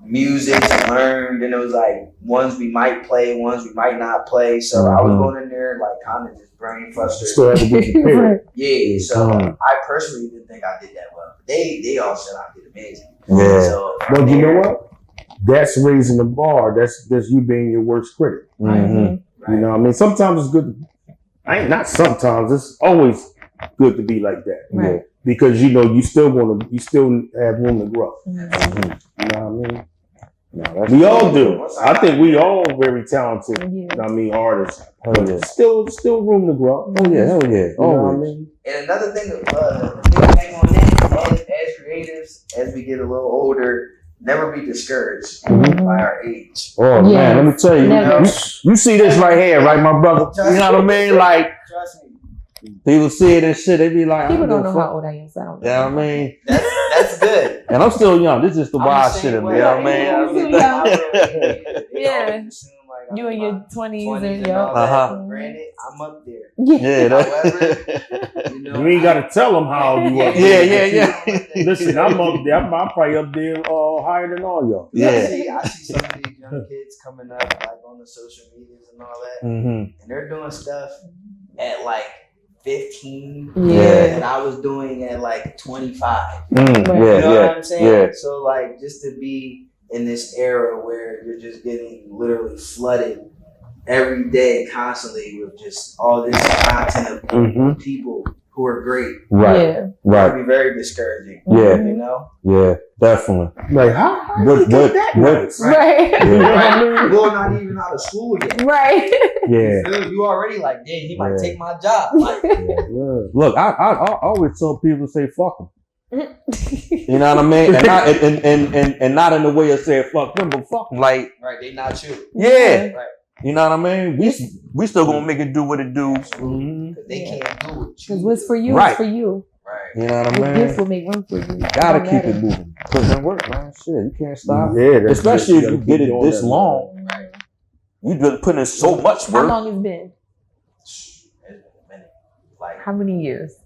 music to learn, and it was like ones we might play, ones we might not play. So I was going in there like kind of just brain frustrated. Still had to get prepared. Yeah, so I personally didn't think I did that well. But they all said I did amazing. Yeah. So, But you know what? That's raising the bar. That's you being your worst critic. Mm-hmm. You know what I mean? Sometimes it's good. Not sometimes. It's always good to be like that. Right. Because you still have room to grow. Mm-hmm. You know what I mean? No, We all do. I think we all very talented. Yeah. You know what I mean, artists. Hell yeah. Still room to grow. Oh yeah, hell yeah. You know what I Always. mean? and another thing, thing on that, as creatives, as we get a little older, never be discouraged by our age. Oh man, let me tell you, Never. you see this right here, right, my brother? You know what I mean? Like Trust me. people see it and shit, they be like, People I don't know give a how fuck. old I am, so I don't know. You know what I mean? That's good. And I'm still young. This is the I'm wild the shit same in me. way. You know what Yeah. I mean? Yeah. You You in your 20s and all yo. that. Uh-huh. Granted, I'm up there. Yeah, However, You ain't got to tell them how you are. yeah. Listen, I'm up there. I'm probably up there higher than all y'all. Yeah. I see some of these young kids coming up like on the social medias and all that, Mm-hmm. and they're doing stuff at like 15 Yeah. and I was doing at like 25. Mm, Right. You know yeah, what yeah. I'm saying? yeah. So like just to be in this era where you're just getting literally flooded every day constantly with just all this content of Mhm. people who are great. Right, Yeah. It right. can be very discouraging. Yeah. You know? Yeah, definitely. Like, how What- you what- get that what- nice? Right. Yeah. Well, not even out of school yet. Right. Yeah. You already like, yeah, he might Yeah. take my job. Like, Yeah. Look, I always tell people to say fuck them. You know what I mean? And not and not in the way of saying fuck them, but fuck them. Like, right, they not you. yeah. Right. You know what I mean? We still gonna make it do what it do. Mhm. Because they Yeah. can't do it. Because what's for you Right. is for you. Right. You know what I Your gifts mean? will make room for you. Gotta Don't keep matter. it moving. Put in work, man. Shit, you can't stop. Yeah, that's Especially good. if you gotta did keep it doing this that. long. Right. You've been putting in so much How work. long it's been? It's been a minute. Like, How many years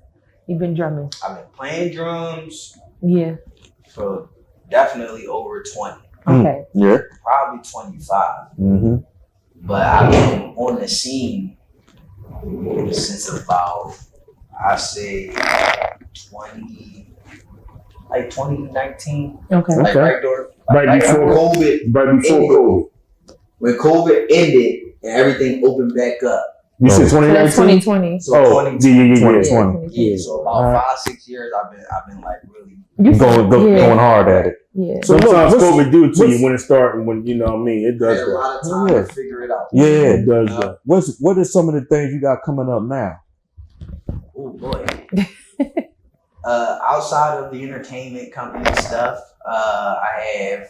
you've been drumming? I've been playing drums Yeah. for definitely over 20, Okay. Yeah. probably 25. Mm-hmm. But I've been on the scene since about, I say, 2019. Okay. Like Okay. Right before COVID. Right before ended. COVID. When COVID ended and everything opened back up. You said So that's 2019? 2020. So Oh, 2020. yeah. 2020. Yeah, so about 5-6 years I've been like really Going hard at it. Yeah. So look, Sometimes what's- COVID do it to what's- you when it starts and when, you know what I mean? It does had a that. lot of time Yeah. to figure it out. Yeah. It does that. What are some of the things you got coming up now? Oh boy. Outside of the entertainment company stuff, I have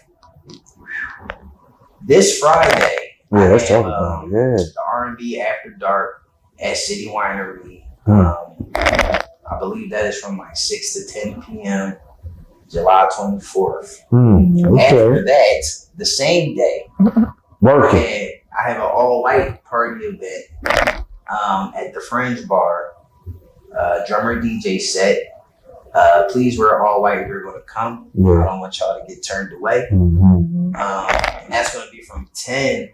this Friday. Yeah, I let's have, talk about it. Yeah. the R&B After Dark at City Winery. Hmm. I believe that is from like 6 to 10 p.m. July 24th. Hmm. After that, the same day, Working. I have an all-white party event at the Fringe Bar. Drummer DJ set. Please wear all white if you're going to come. I Yeah. don't want y'all to get turned away. Mm-hmm. And that's going to be from 10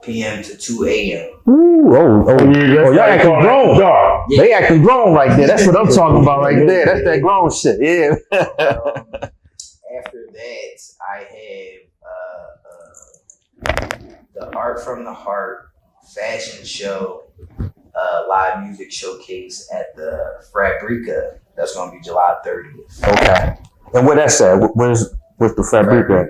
p.m. to 2 a.m. Ooh, Yeah, that's y'all acting grown. Dark. They acting grown right there. That's what I'm talking about right there. That's that grown shit. Yeah. After that, I have the Art from the Heart fashion show, live music showcase at the Fabrica. That's going to be July 30th. Okay. And where that's at? Where's the Fabrica?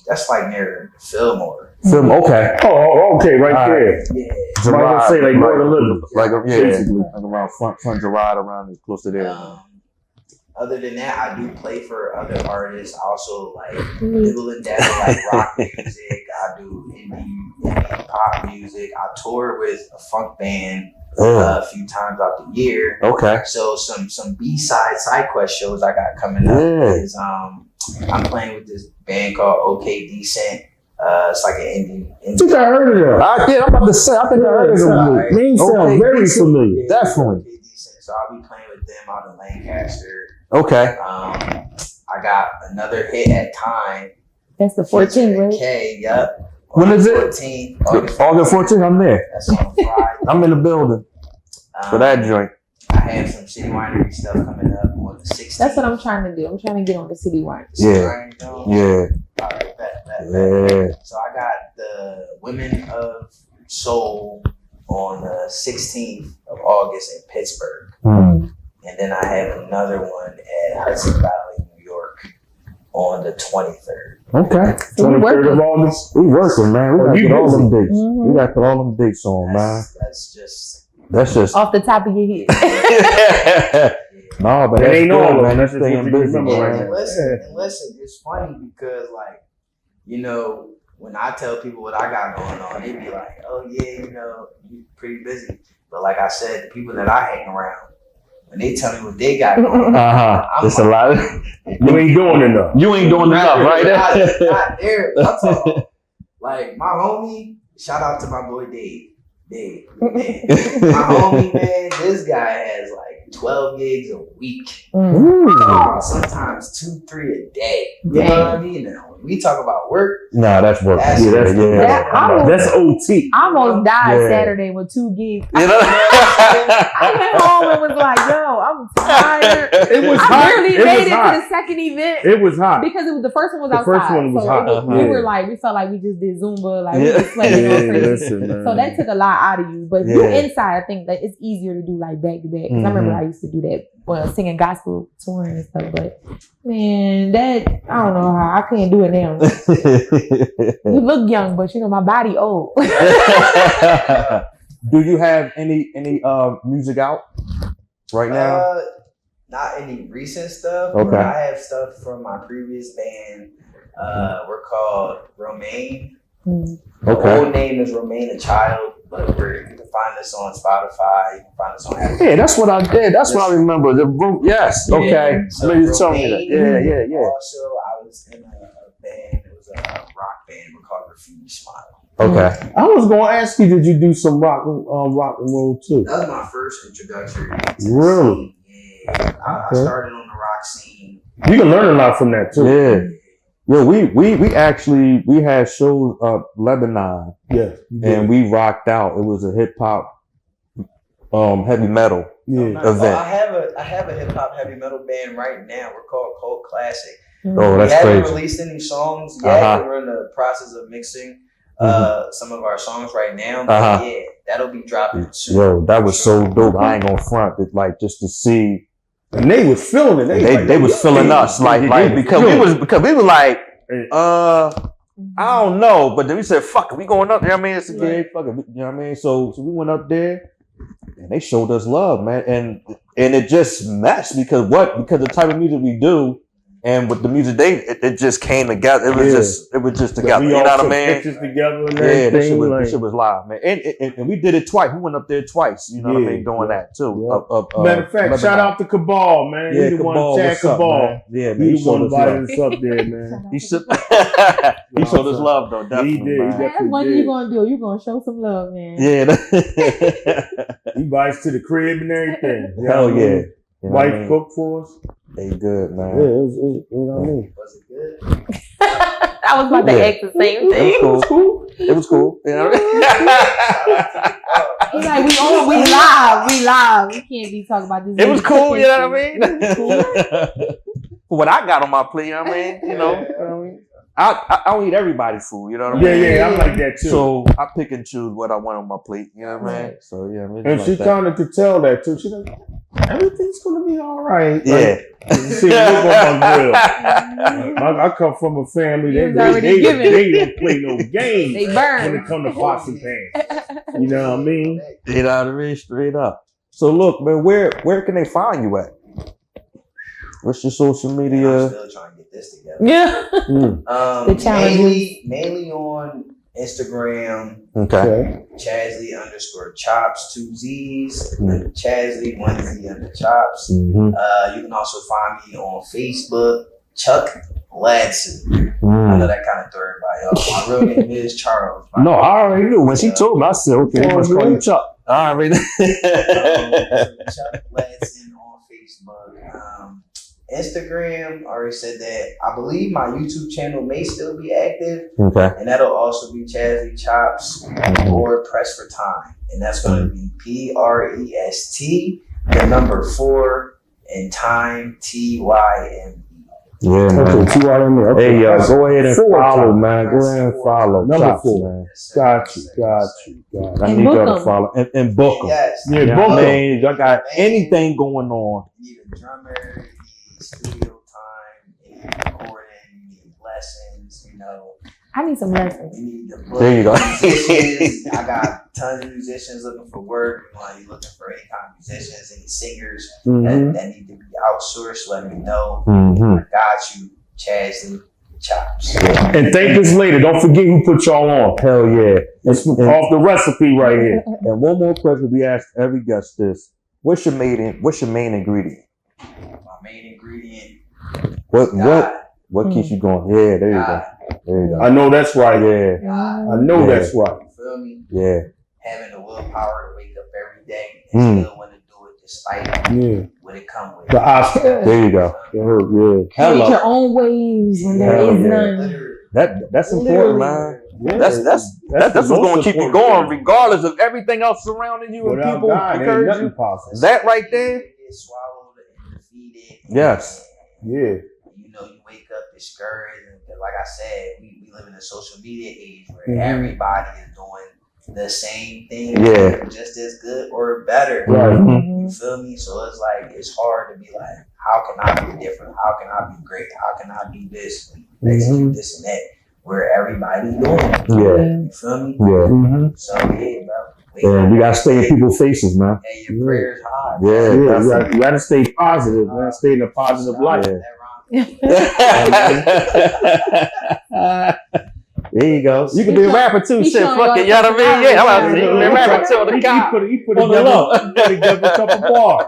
That's like near Fillmore. Film. Okay. Oh, okay, right All there. Yeah. Somebody gonna say like Northern Liberty. Like yeah, Basically. like around front Gerard, around as close to there. Other than that, I do play for other artists. I also like nibble and dabble like rock music. I do indie pop music. I tour with a funk band a few times out the year. Okay. So some B-side side quest shows I got coming up Yeah. is I'm playing with this band called OK Decent. It's like an I think I heard of that. I'm about to say. I think I heard of them. Right. Name sounds Okay, very decent. familiar. Definitely. OK Decent. So I'll be playing with them out in Lancaster. Okay. I got another hit at Time. That's the 14th, right? K, yep. When is it? 14th. August 14th. I'm there. That's on Friday. I'm in the building for that joint. I have some City Winery stuff coming up on the 16th. That's what I'm trying to do. I'm trying to get on the City Wine. Yeah. Yeah. All right, bet. Yeah. So I got the Women of Soul on the 16th of August in Pittsburgh. Mm. And then I have another one at Hudson Valley, New York on the 23rd. Okay. So we 23rd of August. We working, man. We gotta you put all busy. them dates. Mhm. We gotta put all them dates on, man. That's just Off the top of your head. No, but It that's ain't good, all of man. them. That's That's just staying what you busy, remember man. right and listen, it's funny because like, you know, when I tell people what I got going on, they be like, oh yeah, you know, you pretty busy. But like I said, the people that I hang around, when they tell me what they got going on, I'm It's a like, lot. You ain't doing enough. You ain't doing enough, right? not there. I'm talking, like my homie, shout out to my boy Dave. Man. My homie, man, this guy has like 12 gigs a week. Sometimes 2-3 a day. You know what I mean? Now, when we talk about work, Nah, that's work. That's- That's OT. I almost died Yeah. Saturday with 2 gigs. You know? I went home and was like, yo, I'm tired. It was I hot. barely It made was it hot. to the second event. It was hot. Because the first one was The outside. first one was so hot. We Yeah. were like, we felt like we just did Zumba, like we Yeah. were sweating all crazy. Listen, man. So that took a lot out of you. But if you're Yeah. inside, I think that it's easier to do like back to back. Because I remember I used to do that when singing gospel touring and stuff. But man, that I don't know how I can't do it now. You look young, but you know my body old. Do you have any music out right now? Not any recent stuff. Okay. But I have stuff from my previous band. We're called Romaine. The Okay. whole name is Romaine a Child, but you can find us on Spotify. You can find us on Apple. Yeah, that's what I did. That's what I remember. The room. Yes. Yeah. Okay. So Maybe tell me that. Romaine, Yeah. Also, I was in a band. It was a rock band called Graffiti Smile. Okay. I was gonna ask you, did you do some rock and roll too? That was my first introduction. To Really? the scene. Yeah. I started on the rock scene. You can learn a lot from that too. Yeah. Yeah, we actually had shows Lebanon Yeah. and we rocked out. It was a hip hop heavy metal Yeah. event. I have a hip hop heavy metal band right now. We're called Cult Classic. Oh, that's we haven't crazy. released any songs yet. Uh-huh. We're in the process of mixing some of our songs right now. But Uh-huh. yeah, that'll be dropping soon. Yo, that was so dope. I ain't gonna front it, like just to see And they was feeling it. they was feeling us like because we were like I don't know, but then we said fuck it, we going up there. I mean, it's a gig, fuck it, you know what I mean? So we went up there and they showed us love, man, and it just matched because the type of music we do. And with the music, it just came together. It was just together. We You all know what I took mean? pictures together and Yeah, everything. this shit was live, man. And we did it twice. We went up there twice. You know what I mean? Doing that too. Yeah. Matter of fact, shout out to Cabal, man. Yeah, He the Cabal, one, Chad what's up, Cabal. man? Yeah, man. He the one invited us up there, man. He showed us love though. Definitely, He did. man. He That's what you gonna do. You gonna show some love, man. Yeah. He invites to the crib and everything. You Hell know what I yeah. mean? You know what I Wife mean? cooked for us. They good, Yeah, man. you know what I mean? Was it good? I was about to Yeah. ask the same It thing. was cool. It was cool. You know what I He's like, we live. We can't be talking about this. mean? It was cool. You know what I mean? For what I got on my plate, you know what I mean? You know what I mean? I don't eat everybodybody's food, you know what I mean? Yeah, I'm like that too. So I pick and choose what I want on my plate, you know what I mean? So yeah, I mean, And like she that. kind of could tell that too. She's like, everything's gonna be all right. Yeah. Like, see, look on my grill. I come from a family You was they already given. they don't play no games They burn. when it comes to pots and pans. You know what I mean? You know what I mean? Straight up. So look, man, where can they find you at? What's your social I'm media? still trying to get this together. Yeah. The challenges. Mainly on Instagram, Okay. Chazley_Chopz, 2 Z's, Mm. Chazley, 1 Z under Chopz. Mm-hmm. You can also find me on Facebook, Chuck Ladson. I know that kind of threw everybody off. My real name is Charles. No, I already knew. When she told me, I said, okay, let's call you Chuck. I already Chuck Ladson on Facebook. Instagram, I already said that. I believe my YouTube channel may still be active, Okay. and that'll also be Chazley Chopz or Press for Time, and that's going to be PREST, the number 4 and time TYM. Yeah, man. Okay, 2 out in there. Okay. Hey, yo, go ahead and 4 follow, time. man. Go ahead and follow. Number Chopz, 4. man. Got you. I And need book y'all to 'em. follow and book them. Yes. Yeah, You know book what I 'em. mean? Y'all got anything going on. You need a drummer, you need studio time, you need recording, you need lessons, you know. I need some lessons. You need the book. There you go. Musicians. I got tons of musicians looking for work. You looking for any kind of musicians, any singers that need to be outsourced, let me know. I got you, Chazzy, Chopz. And thank this lady. Don't forget who put y'all on. Hell yeah. It's off the recipe right here. And one more question we ask every guest this. What's your main ingredient? My main ingredient, What keeps you going? Yeah, there you go. There you go. I know that's right. Yeah. God. I know Yeah. that's right. You feel me? Yeah. Having the willpower to wake up every day and still want to do it despite what it come with. The Oscar. There you go. Yeah. Create your own waves when there Hell is yeah. none. Literally. That's important, man. Yeah. That's what's going to keep you going, regardless of everything else surrounding you and Without people God, ain't encourage nothing you. possible. That right there. Get swallowed and defeated. Yes. Yeah. You know, you wake up discouraged, and like I said, we live in a social media age where everybody is doing the same thing, just as good or better. Right. You feel me? So it's like it's hard to be like, how can I be different? How can I be great? How can I do this and execute this and that? Where everybody doing it. Yeah. You feel me? Yeah. So yeah, bro. And you gotta stay in people's faces, man. And your prayers high. Yeah. You gotta stay positive, man. Stay in a positive light. There you go. You can be a rapper too. He's Shit, showing fuck you it. You know what I mean? Yeah, I'm about to say, you can be a rapper too on the cop. He put On the low. together a couple bars.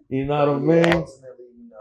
You know what I mean? Ultimately, you know,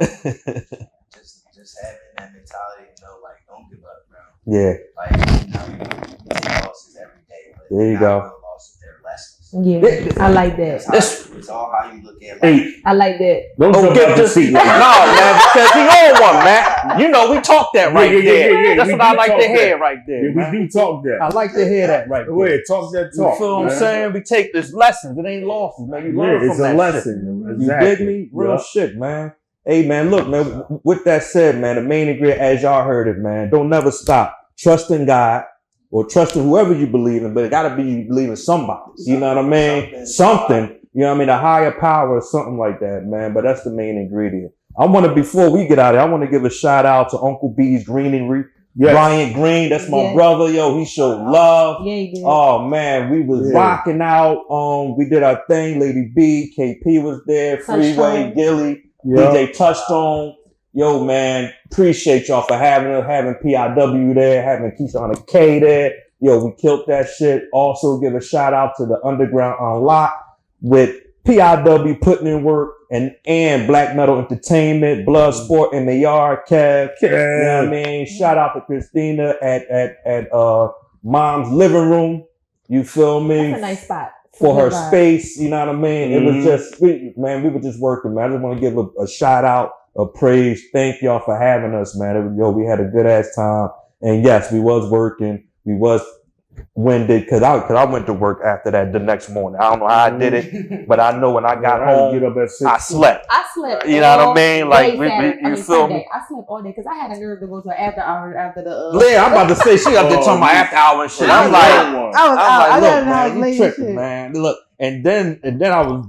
just having that mentality, you know, like don't give up, bro. Yeah. Like, you know, you take losses every day, but There you not go. real losses, they're lessons. Yeah, I like That's that. how, it's all how you look at life. Hey, I like that. don't Oh, jump get out the this. seat No, like that. man, because he on one, man. You know, we talked that right Yeah. there. That's We what I do like talk to hear that. right there. Yeah, man. we do talk I that. like to hear that right Go there. ahead, talk that You talk. feel what I'm man. saying? We take this lessons. It ain't losses, man. You learn Yeah, it's from a that lesson. shit. Exactly. You dig me? Real Yeah. shit, man. Hey, man, look, man, with that said, man, the main ingredient, as y'all heard it, man, don't never stop. Trust in God or trust in whoever you believe in, but it got to be you believe in somebody. You know what I mean? Something. You know what I mean? A higher power or something like that, man. But that's the main ingredient. I want to, before we get out of here, I want to give a shout out to Uncle B's Greenery. Yes. Bryant Green, that's my Yeah. brother. Yo, he showed love. Yeah, you did. Oh man, we was rocking out. We did our thing. Lady B, KP was there. Freeway, Touchstone. Gilly, Yeah. DJ Touchstone. Yo, man, appreciate y'all for having us, having PIW there, having Keisha on the K there. Yo, we killed that shit. Also, give a shout out to the Underground Unlock with PIW putting in work and Black Metal Entertainment, Blood Sport in the Yard, Kev. You know what I mean? Shout out to Christina at Mom's living room. You feel me? That's a nice spot. For her Good vibe. space, you know what I mean? It was just, we were just working, man. I just want to give a shout out, a praise. Thank y'all for having us, man. We had a good ass time. And yes, we was working. We was winded because I went to work after that the next morning. I don't know how I did it, but I know when I got home, Get up at 6. I slept. I slept. You know what I all mean? Like, day you feel Sunday. me? I slept all day because I had a nerve to go to an after hour after the. Yeah, I'm about to say she up there talking about after hour and shit. I'm like, I was out. I look, got in the house man, you late and tripping, shit. man. Look, and then I was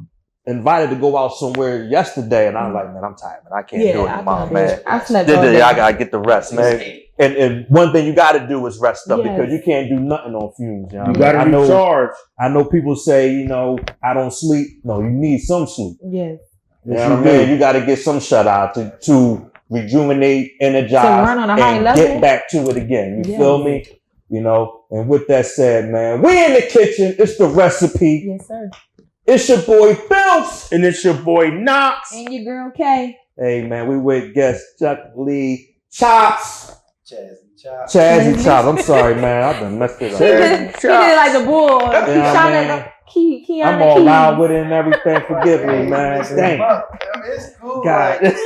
invited to go out somewhere yesterday, and I'm like, man, I'm tired, man. I can't do it tomorrow, man. I slept all day. I gotta get the rest, man. And one thing you gotta do is rest up because you can't do nothing on fumes. You know? You gotta recharge. I know people say, you know, I don't sleep. No, you need some sleep. Yes. You know what I mean? You gotta get some shut eye to rejuvenate, energize, run on a high and level. get back to it again. You Yes. feel me? You know, and with that said, man, we in the kitchen. It's the recipe. Yes, sir. It's your boy Bills. And it's your boy Knox. And your girl Kay. Hey, man, we with guest Chuck Lee Chopz. Chopz. Chazzy Chopz. I'm sorry, man. I've been messed it up. He did it like the bull. You know what I mean? Key I'm all loud with it and everything. Forgive me, man. Dang. It's cool. God. Like, we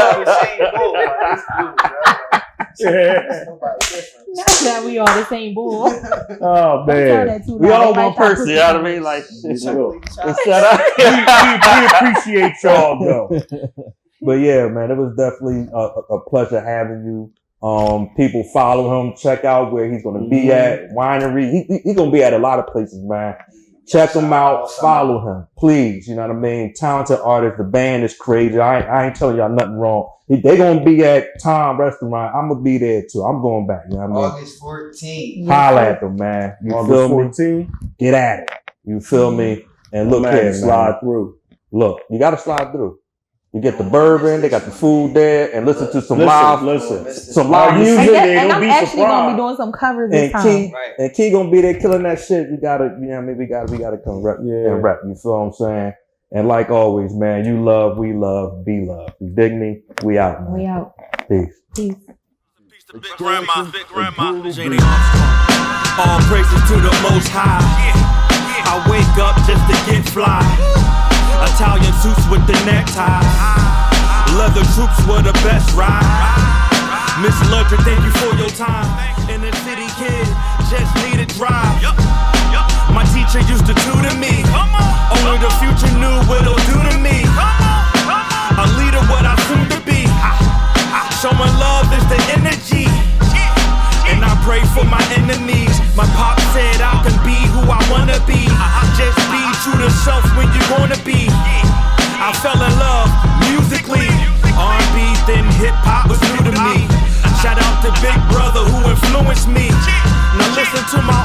on the same boat. Like, it's cool, bro. Like, it's nobody different. Not that we all the same bull. Oh man, we all one person. You know what I mean? Like, shut up. we appreciate y'all though. But yeah, man, it was definitely a pleasure having you. People follow him. Check out where he's gonna be at. Winery. He's gonna be at a lot of places, man. Check him out. Follow him, please. You know what I mean? Talented artist. The band is crazy. I ain't telling y'all nothing wrong. They gonna be at Tom Restaurant. I'm gonna be there too. I'm going back. You know what I mean? August 14th. Holla at them, man. You feel me? 14. Get at it. You feel me? And look here, slide through. Look, you gotta slide through. You get the bourbon, they got the food there, and listen to some live music. And I'm actually gonna be doing some covers this time. And Key gonna be there killing that shit. You gotta, you know, we gotta come rep and rep. You feel what I'm saying? And like always, man, you love, we love, be loved. You dig me? We out, man. We out. Peace. Peace. Big grandma, Janie Armstrong. All praises to the Most High. I wake up just to get fly. Italian suits with the neckties. Leather troops were the best ride. Miss Ludger, thank you for your time. Inner city kid, just need a drive. My teacher used to tutor me. Only the future knew what it'll do to me. A leader, what I soon to be. Showing love is the energy. And I pray for my enemies. My pop said I can be who I wanna be. Just be true to self when you wanna be. I fell in love musically. R&B, then hip hop was new to me. Shout out to Big Brother who influenced me. Now listen to my